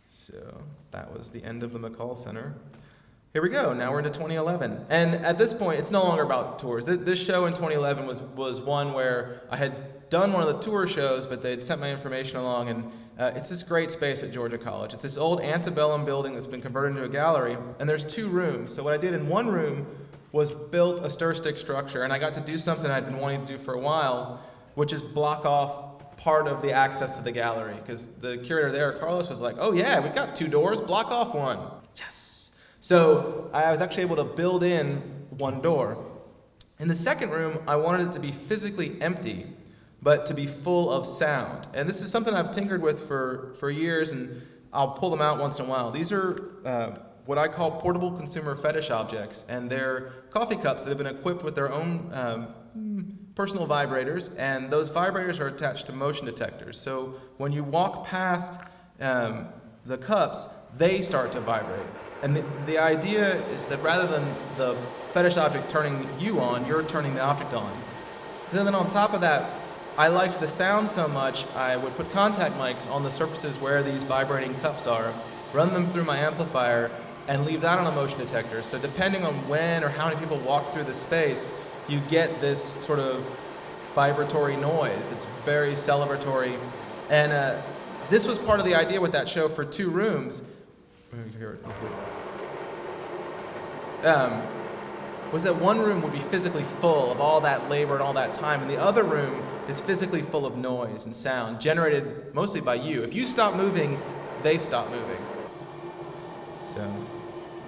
So that was the end of the McCall Center. Here we go, now we're into 2011. And at this point, it's no longer about tours. This show in 2011 was one where I had done one of the tour shows, but they'd sent my information along, and it's this great space at Georgia College. It's this old antebellum building that's been converted into a gallery, and there's 2 rooms. So what I did in one room was built a stir-stick structure, and I got to do something I'd been wanting to do for a while, which is block off part of the access to the gallery, because the curator there, Carlos, was like, oh yeah, we've got 2 doors, block off one. Yes! So I was actually able to build in 1 door. In the second room, I wanted it to be physically empty, but to be full of sound. And this is something I've tinkered with for years, and I'll pull them out once in a while. These are what I call portable consumer fetish objects, and they're coffee cups that have been equipped with their own personal vibrators, and those vibrators are attached to motion detectors. So when you walk past the cups, they start to vibrate. And the idea is that rather than the fetish object turning you on, you're turning the object on. So then on top of that, I liked the sound so much, I would put contact mics on the surfaces where these vibrating cups are, run them through my amplifier, and leave that on a motion detector. So depending on when or how many people walk through the space, you get this sort of vibratory noise that's very celebratory. And this was part of the idea with that show for 2 rooms. was that one room would be physically full of all that labor and all that time, and the other room is physically full of noise and sound, generated mostly by you. If you stop moving, they stop moving. So,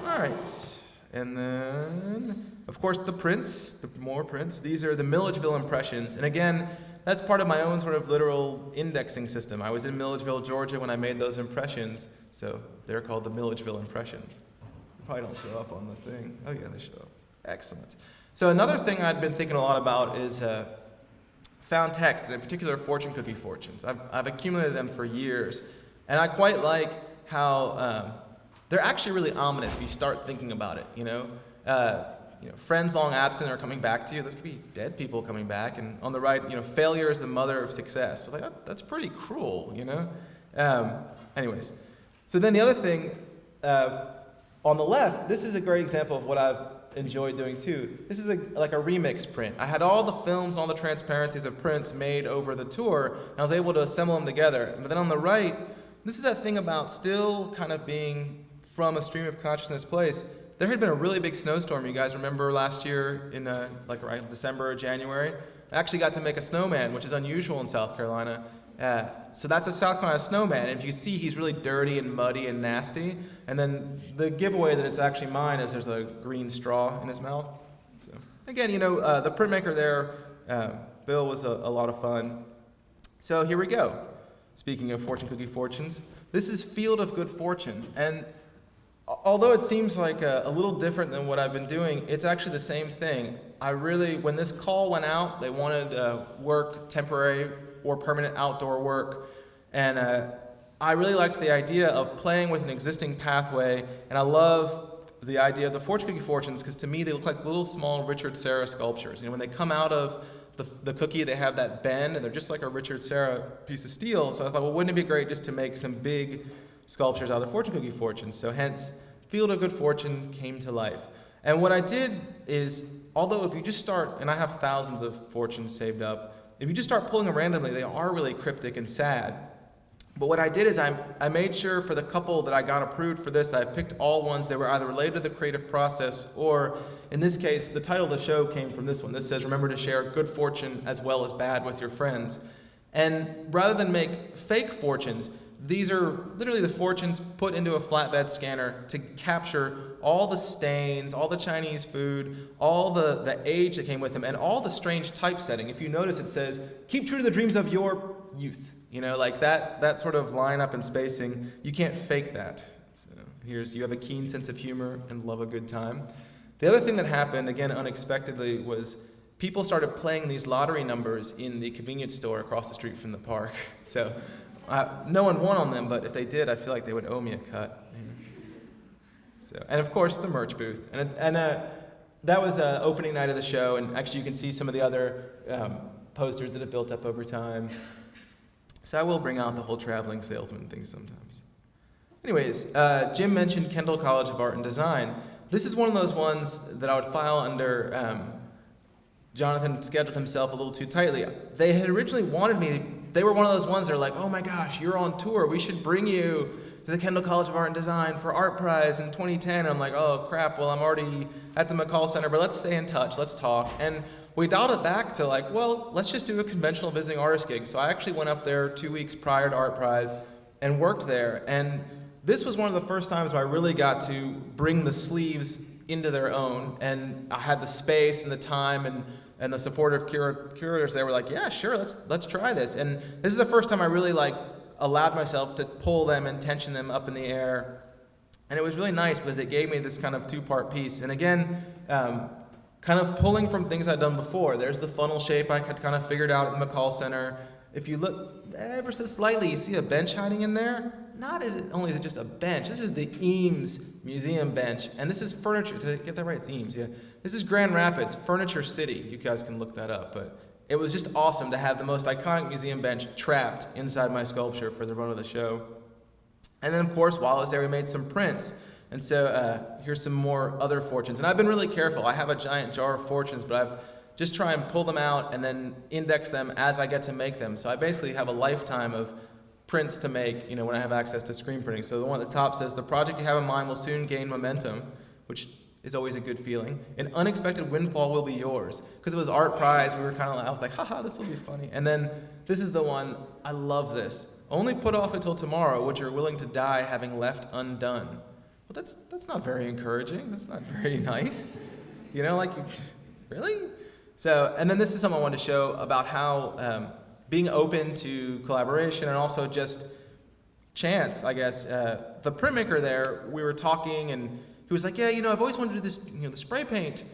all right. And then, of course, the prints, the more prints. These are the Milledgeville impressions. And again, that's part of my own sort of literal indexing system. I was in Milledgeville, Georgia when I made those impressions, so they're called the Milledgeville impressions. Probably don't show up on the thing. Oh yeah, they show up. Excellent. So another thing I'd been thinking a lot about is found text, and in particular fortune cookie fortunes. I've accumulated them for years, and I quite like how they're actually really ominous if you start thinking about it, you know? Friends long absent are coming back to you. Those could be dead people coming back. And on the right, failure is the mother of success. So that's pretty cruel, you know? Anyways, so then the other thing, on the left, this is a great example of what I've enjoyed doing too. This is like a remix print. I had all the films, all the transparencies of prints made over the tour, and I was able to assemble them together. But then on the right, this is that thing about still kind of being from a stream of consciousness place. There had been a really big snowstorm, you guys remember last year in around December or January. I actually got to make a snowman, which is unusual in South Carolina. So that's a South Carolina snowman, and if you see, he's really dirty and muddy and nasty. And then the giveaway that it's actually mine is there's a green straw in his mouth. So again, the printmaker there, Bill, was a lot of fun. So here we go. Speaking of fortune cookie fortunes, this is Field of Good Fortune, and although it seems like a little different than what I've been doing, it's actually the same thing. When this call went out, they wanted work, temporary or permanent outdoor work, and I really liked the idea of playing with an existing pathway, and I love the idea of the fortune cookie fortunes because to me they look like little small Richard Serra sculptures. When they come out of the cookie, they have that bend, and they're just like a Richard Serra piece of steel. So I thought, well, wouldn't it be great just to make some big sculptures out of the fortune cookie fortunes? So hence, Field of Good Fortune came to life. And what I did is, although if you just start, and I have thousands of fortunes saved up, if you just start pulling them randomly, they are really cryptic and sad. But what I did is I made sure for the couple that I got approved for this, I picked all ones that were either related to the creative process or, in this case, the title of the show came from this one. This says, remember to share good fortune as well as bad with your friends. And rather than make fake fortunes, these are literally the fortunes put into a flatbed scanner to capture all the stains, all the Chinese food, all the age that came with them, and all the strange typesetting. If you notice, it says, keep true to the dreams of your youth. Like that sort of lineup and spacing, you can't fake that. So you have a keen sense of humor and love a good time. The other thing that happened, again, unexpectedly, was people started playing these lottery numbers in the convenience store across the street from the park. So no one won on them, but if they did, I feel like they would owe me a cut. So, and of course, the merch booth. And that was opening night of the show, and actually you can see some of the other posters that have built up over time. So I will bring out the whole traveling salesman thing sometimes. Anyways, Jim mentioned Kendall College of Art and Design. This is one of those ones that I would file under Jonathan scheduled himself a little too tightly. They had originally wanted me, they were one of those ones that are like, oh my gosh, you're on tour, we should bring you to the Kendall College of Art and Design for Art Prize in 2010. And I'm like, oh crap, well I'm already at the McCall Center, but let's stay in touch, let's talk. And we dialed it back to like, well, let's just do a conventional visiting artist gig. So I actually went up there 2 weeks prior to Art Prize and worked there. And this was one of the first times where I really got to bring the sleeves into their own. And I had the space and the time and the supportive curators. They were like, yeah, sure, let's try this. And this is the first time I really allowed myself to pull them and tension them up in the air. And it was really nice because it gave me this kind of two-part piece. And again, kind of pulling from things I'd done before. There's the funnel shape I had kind of figured out at the McCall Center. If you look ever so slightly, you see a bench hiding in there. Not only is it just a bench, this is the Eames Museum bench. And this is furniture, did I get that right? It's Eames, yeah. This is Grand Rapids, Furniture City. You guys can look that up. But it was just awesome to have the most iconic museum bench trapped inside my sculpture for the run of the show. And then, of course, while I was there, we made some prints. And so here's some more other fortunes. And I've been really careful. I have a giant jar of fortunes, but I've just try and pull them out and then index them as I get to make them. So I basically have a lifetime of prints to make, when I have access to screen printing. So the one at the top says, the project you have in mind will soon gain momentum, which is always a good feeling. An unexpected windfall will be yours. Because it was art prize, we were kind of, I was like, haha, this will be funny. And then this is the one, I love this. Only put off until tomorrow what you're willing to die having left undone. Well, that's not very encouraging. That's not very nice. You know, like, really? So, and then this is something I wanted to show about how being open to collaboration and also just chance, I guess. The printmaker there, we were talking and he was like, yeah, you know, I've always wanted to do this, you know, the spray paint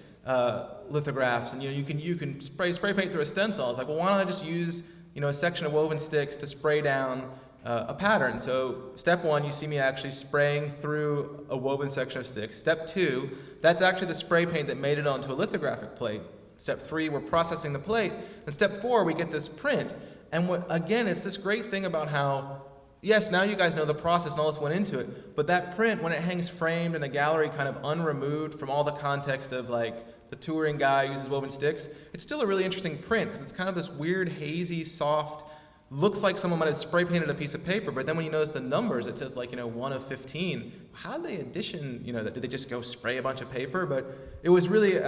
lithographs, and you know, you can spray paint through a stencil. I was like, well, why don't I just use, you know, a section of woven sticks to spray down a pattern? So step 1, you see me actually spraying through a woven section of sticks. Step 2, that's actually the spray paint that made it onto a lithographic plate. Step 3, we're processing the plate, and step 4, we get this print. And again, it's this great thing about how, yes, now you guys know the process and all this went into it, but that print, when it hangs framed in a gallery kind of unremoved from all the context of like the touring guy uses woven sticks, it's still a really interesting print because it's kind of this weird, hazy, soft, looks like someone might have spray painted a piece of paper, but then when you notice the numbers, it says like, you know, 1 of 15. How did they addition, you know, that? Did they just go spray a bunch of paper? But it was really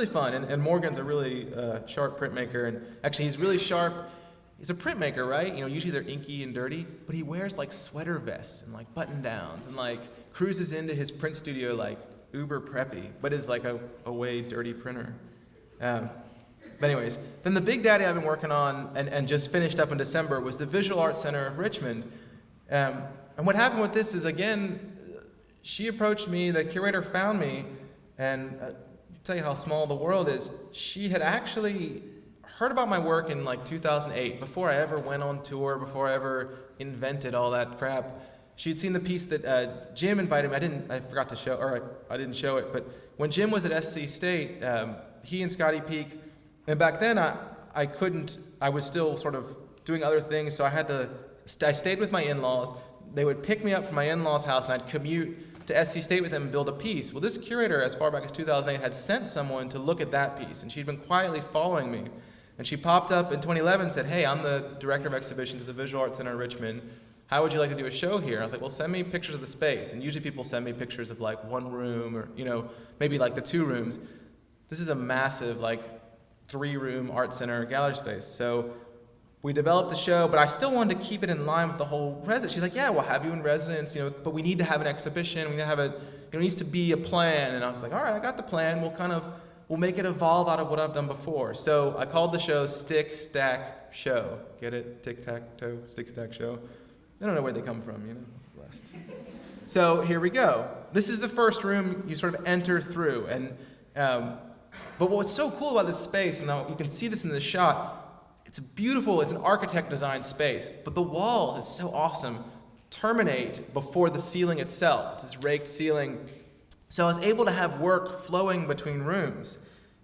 fun, and Morgan's a really sharp printmaker, and actually he's really sharp. He's a printmaker, right? You know, usually they're inky and dirty, but he wears like sweater vests and like button downs and like cruises into his print studio like uber preppy, but is like a way dirty printer. But anyways, then the big daddy I've been working on and just finished up in December was the Visual Arts Center of Richmond. And what happened with this is, again, she approached me, the curator found me, and I'll tell you how small the world is. She had actually heard about my work in like 2008, before I ever went on tour, before I ever invented all that crap. She had seen the piece that Jim invited me. I forgot to show, or I didn't show it, but when Jim was at SC State, he and Scotty Peak, and back then I was still sort of doing other things, so I stayed with my in-laws. They would pick me up from my in-laws' house, and I'd commute to SC State with them and build a piece. Well, this curator, as far back as 2008, had sent someone to look at that piece, and she'd been quietly following me. And she popped up in 2011 and said, hey, I'm the director of exhibitions at the Visual Arts Center in Richmond. How would you like to do a show here? And I was like, well, send me pictures of the space. And usually people send me pictures of like one room or, you know, maybe like the 2 rooms. This is a massive like 3-room art center gallery space. So we developed the show, but I still wanted to keep it in line with the whole residence. She's like, yeah, we'll have you in residence, you know, but we need to have an exhibition. We need to have it needs to be a plan. And I was like, all right, I got the plan. We'll make it evolve out of what I've done before. So I called the show Stick, Stack, Show. Get it? Tic-tac-toe, Stick, Stack, Show. I don't know where they come from, you know, blessed. So here we go. This is the first room you sort of enter through. And but what's so cool about this space, and now you can see this in the shot, it's beautiful, it's an architect-designed space, but the wall is so awesome, terminate before the ceiling itself. It's this raked ceiling. So I was able to have work flowing between rooms.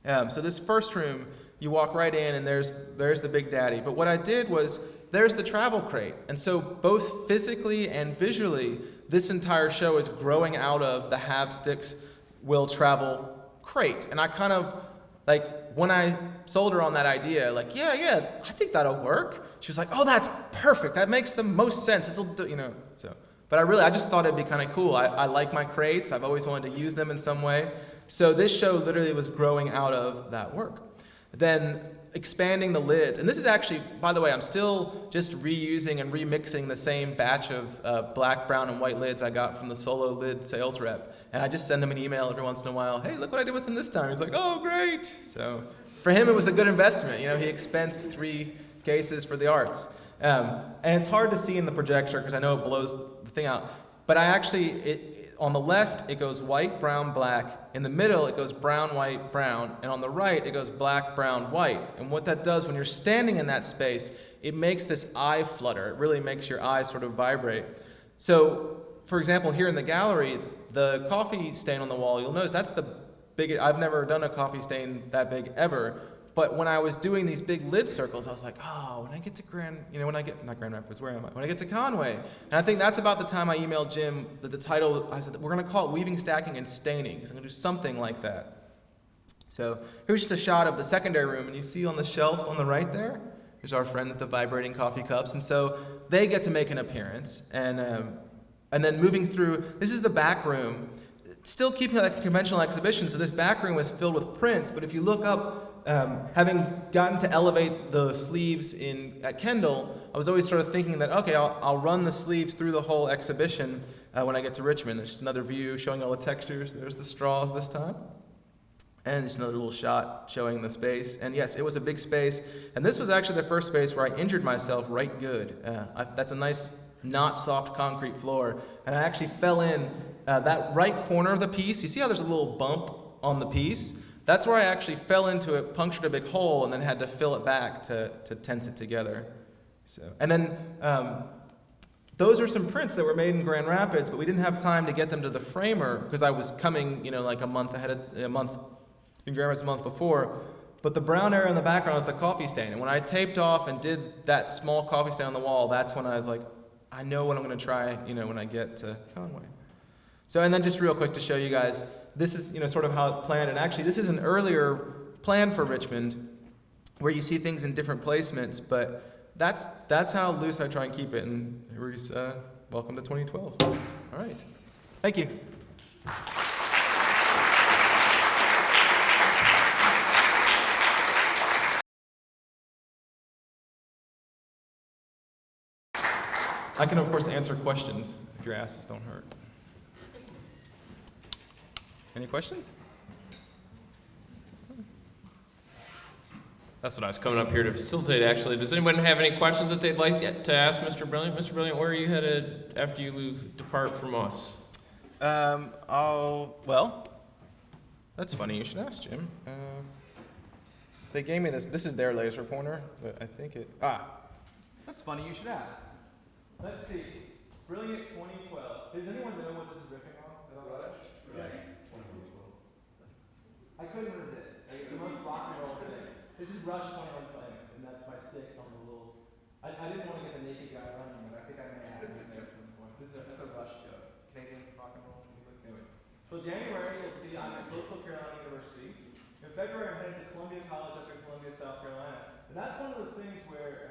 So this first room, you walk right in and there's the Big Daddy. But what I did was, there's the travel crate. And so both physically and visually, this entire show is growing out of the Have Sticks Will Travel crate. And I kind of, like, when I sold her on that idea, like, yeah, I think that'll work. She was like, oh, that's perfect. That makes the most sense. This'll do, you know, so. But I just thought it'd be kind of cool. I like my crates. I've always wanted to use them in some way. So this show literally was growing out of that work. Then expanding the lids. And this is actually, by the way, I'm still just reusing and remixing the same batch of black, brown, and white lids I got from the solo lid sales rep. And I just send him an email every once in a while. Hey, look what I did with him this time. He's like, oh, great. So for him, it was a good investment. You know, he expensed 3 cases for the arts. And it's hard to see in the projector because I know it blows the thing out. But I actually, on the left, it goes white, brown, black. In the middle, it goes brown, white, brown. And on the right, it goes black, brown, white. And what that does when you're standing in that space, it makes this eye flutter. It really makes your eyes sort of vibrate. So, for example, here in the gallery, the coffee stain on the wall, you'll notice that's the biggest. I've never done a coffee stain that big ever. But when I was doing these big lid circles, I was like, oh, when I get to not Grand Rapids, where am I? When I get to Conway. And I think that's about the time I emailed Jim that the title, I said, we're going to call it Weaving, Stacking, and Staining, because I'm going to do something like that. So here's just a shot of the secondary room, and you see on the shelf on the right there, there's our friends, the vibrating coffee cups, and so they get to make an appearance. And then moving through, this is the back room. still keeping like a conventional exhibition, so this back room was filled with prints, but if you look up, having gotten to elevate the sleeves at Kendall, I was always sort of thinking that, okay, I'll run the sleeves through the whole exhibition when I get to Richmond. There's just another view showing all the textures. There's the straws this time. And just another little shot showing the space. And yes, it was a big space. And this was actually the first space where I injured myself right good. That's a nice, not soft concrete floor. And I actually fell in that right corner of the piece. You see how there's a little bump on the piece? That's where I actually fell into it, punctured a big hole, and then had to fill it back to tense it together. So, and then those are some prints that were made in Grand Rapids, but we didn't have time to get them to the framer because I was coming, like a month in Grand Rapids a month before. But the brown area in the background is the coffee stain. And when I taped off and did that small coffee stain on the wall, that's when I was like, I know what I'm going to try, when I get to Conway. So, and then just real quick to show you guys, this is, sort of how it planned. And actually, this is an earlier plan for Richmond where you see things in different placements, but that's how loose I try and keep it. And Reese, welcome to 2012. All right. Thank you. I can, of course, answer questions if your asses don't hurt. Any questions? That's what I was coming up here to facilitate, actually. Does anyone have any questions that they'd like to ask Mr. Brilliant? Mr. Brilliant, where are you headed after you depart from us? Well, that's funny. You should ask Jim. They gave me this. This is their laser pointer, but I think that's funny. You should ask. Let's see. Brilliant 2012. Does anyone know what this is riffing on? Yes. I couldn't resist. It's the most rock and roll thing. This is Rush 21 Flames, and that's my sticks on the little. I didn't want to get the naked guy running, but I think I may have it there at some point. That's a Rush joke. Canadian rock and roll music. Anyways. So January, you'll see I'm at Coastal Carolina University. In February, I'm headed to Columbia College up in Columbia, South Carolina. And that's one of those things where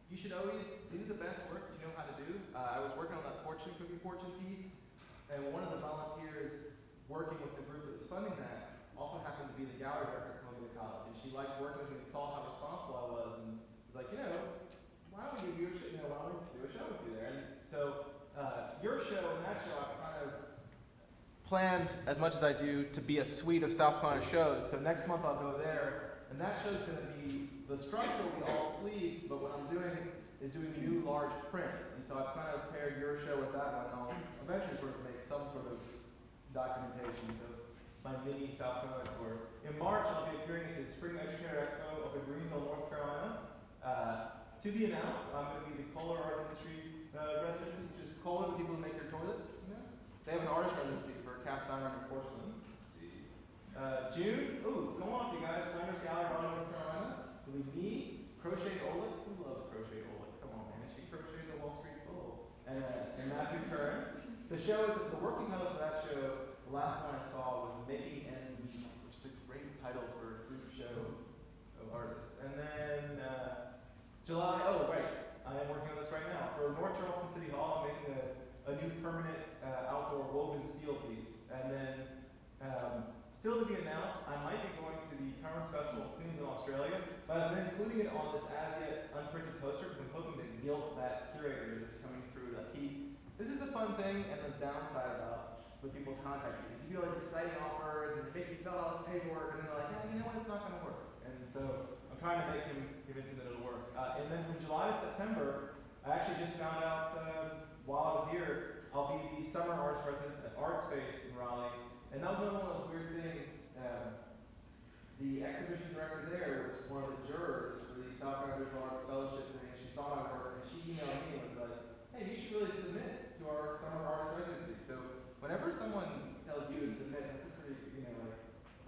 you should always do the best work that you know how to do. I was working on that fortune piece, and one of the volunteers working with the group that was funding that also happened to be the gallery director at Columbia College, and she liked working with me and saw how responsible I was, and was like, why don't we do a show with you there? And so your show and that show, I've kind of planned as much as I do to be a suite of South Carolina shows. So next month I'll go there, and that show's going to be, the structure will be all sleeves, but what I'm doing is doing new large prints. And so I've kind of paired your show with that one, and I'll eventually sort of make some sort of documentation of my mini South Carolina tour. In March, I'll be appearing at the Spring Educator Expo up in Greenville, North Carolina. To be announced, I'm going to be the Kohler Art Industries residency, which is Kohler, the people who make your toilets. They have an artist residency for cast iron and porcelain. Let's see. June, come on, you guys. Flanders Gallery, Raleigh, North Carolina. It'll be me, Crochet Oleg. Who loves Crochet Oleg? Come on, man. She crocheted the Wall Street Bull. And Matthew Kern. The working title for that show, the last one I saw was Making Ends Meet, which is a great title for a group show of artists. And then July, I am working on this right now. For North Charleston City Hall, I'm making a new permanent outdoor woven steel piece. And then, still to be announced, I might be going to the Currents Festival of Queens in Australia, but I've been including it on this as-yet unprinted poster because I'm hoping to gilt that curator that's coming through. This is a fun thing, and the downside about when people contact you. You give you all these exciting offers, and make you fill out all this paperwork, and then they're like, yeah, you know what, it's not going to work. And so I'm trying to make him convince him that it'll work. And then from July to September, I actually just found out while I was here, I'll be the summer arts resident at Art Space in Raleigh. And that was another one of those weird things. The exhibition director there was one of the jurors for the South Carolina Visual Arts Fellowship thing. She saw my work and she emailed me and was like, hey, you should really submit to our summer art residency. So whenever someone tells you to submit, that's a pretty,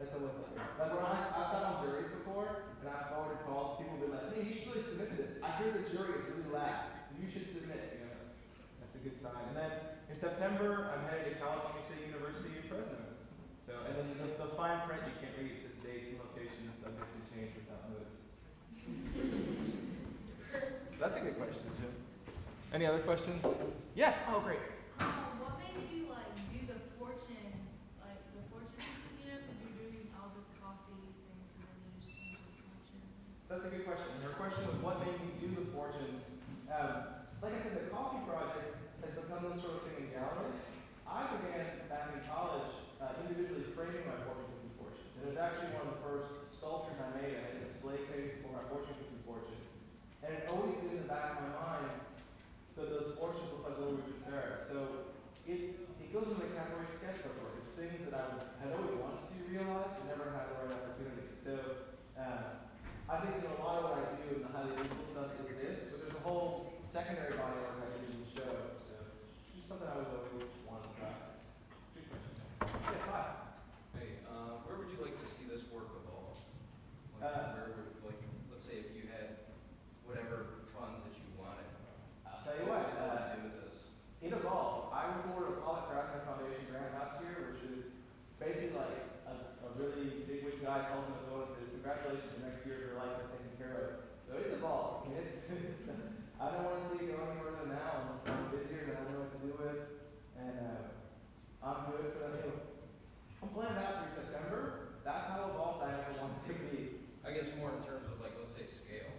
that's a listen. Like when I sat on juries before and I forwarded calls, people would be like, hey, you should really submit to this. I hear the jury is really lax. You should submit. That's a good sign. And then in September, I'm headed to California State University in Fresno. So, and then the fine print you can't read. It says dates and locations subject to change without notice. That's a good question, Jim. Any other questions? Yes. Oh, great. What made you do the fortune That's a good question. Her question was what made me do the fortunes. Like I said, the coffee project has become this sort of thing in galleries. I began back in college individually framing my fortune cookie fortunes. And it was actually one of the first sculptures I made. I made a display case for my fortune cookie fortunes. And it always been in the back of my mind that those fortunes look like little Richard Serra. So it goes into the category of sketchbook work. It's things that I had always wanted to see realized and never had the right opportunity. So I think a lot of what I do in the highly visible stuff is this, but there's a whole secondary body of work I do in the show. So it's something I was always wanted to try. Good question. Yes, hi. Hey, where would you like to see this work evolve? Where would, like, let's say if you had whatever funds that you wanted. I'll tell you what what. would you want to do with this? It evolved. I was awarded a Pollock Craftsman Foundation grant last year, which is basically like a really big wig guy calls me on the phone and says, congratulations, the next year your life is taken care of. So it's evolved. I mean, I don't want to see it go any further than now. I'm busier than I know what to do with. And I'm good for that. I'm planning out through September. That's how evolved I ever want it to be. I guess more in terms of, like, let's say scale.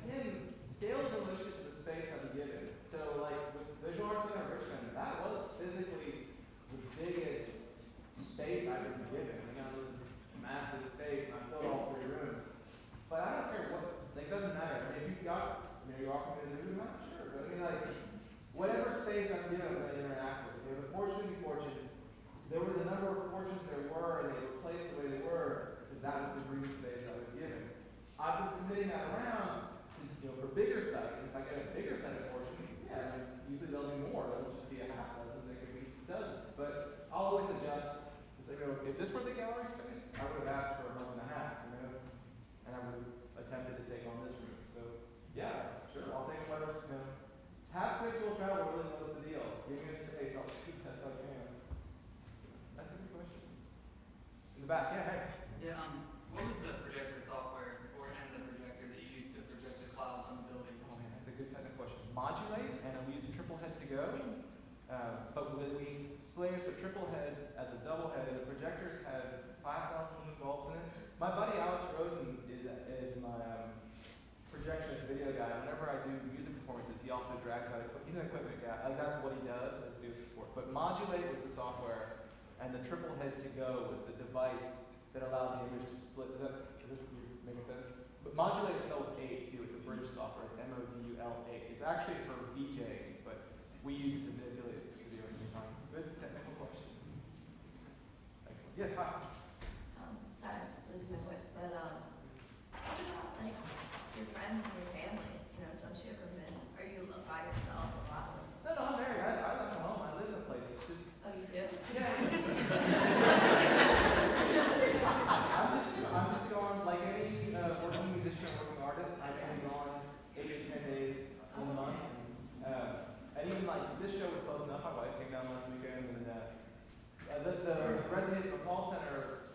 Again, scale is a relationship to the space I'm given. So, like, with Visual Arts Center Richmond, that was physically the biggest space I've been given. I got this massive space, and I filled all 3 rooms. But I don't care what, like, it doesn't matter. I mean, if you've got, maybe you're offering me to do that, sure. But I mean, like, whatever space I'm given, I'm going to interact with. You know, the fortune fortunes, there were the number of fortunes there were, and they were placed the way they were, because that was the green space I was given. I've been submitting that around, for bigger sites. If I get a bigger set of fortunes, yeah, I mean, usually they'll be more. They'll just be a half dozen. They could be dozens. But I'll always adjust. Just like, if this were the gallery space, I would have asked for a month and a half, and I would have attempted to take on this room. So, yeah, sure, I'll take whatever. Half space will travel really knows the deal. Give me a space, I'll do the best I can. That's a good question. In the back, yeah, hey. Yeah, what was the projector software and the projector that you used to project the clouds on the building? Oh man, that's a good technical question. Modulate, and we use a triple head to go. But we slaved the triple head as a double head, and the projectors had 5,000 bulbs in it. My buddy Alex Rosen is my projectionist video guy. Whenever I do music performances, he also drags out equipment. He's an equipment guy. Like, that's what he does, to do support. But Modulate was the software, and the triple head to go was the device that allowed the image to split. Is this making sense? But Modulate is spelled with 8 too. It's a British software. It's MODUL8. It's actually for VJ, but we use it to manipulate video in time. Good technical question. Excellent. Yes, hi. Sorry, losing my voice, but what about like your friends and your family? Don't you ever miss? Are you by yourself a lot? No, I'm married. I live at home. I live in a place. It's just. Oh, you do? Yeah. I'm just going like any working musician or working artist. I'm only gone 8 to 10 days a month. And even like this show was close enough. My wife came down last weekend, and the resident McCall Center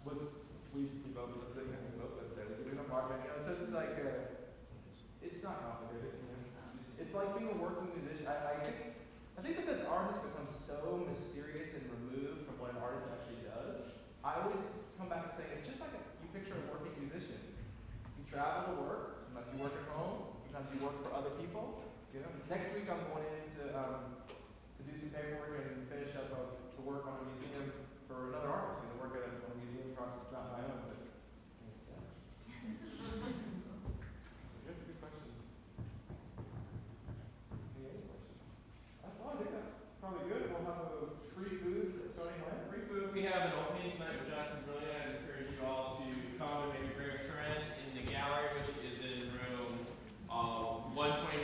was we both lived there. We both lived there. They did an apartment, So it's like it's not complicated. It's like being a working musician. I think because art has become so mysterious and removed from what an artist actually does, I always come back and say it's just like you picture a working musician. You travel to work. Sometimes you work at home. Sometimes you work for other people. Next week I'm going in to do some paperwork and finish up to work on a museum for another artist. Work at a museum project, not my own. But yeah. That's a good question. Any other questions? I think that's probably good. We'll have a free food starting when? Free food. We have an opening tonight with JonathanBrilliant. I encourage you all to come and make a great friend in the gallery, which is in room 129.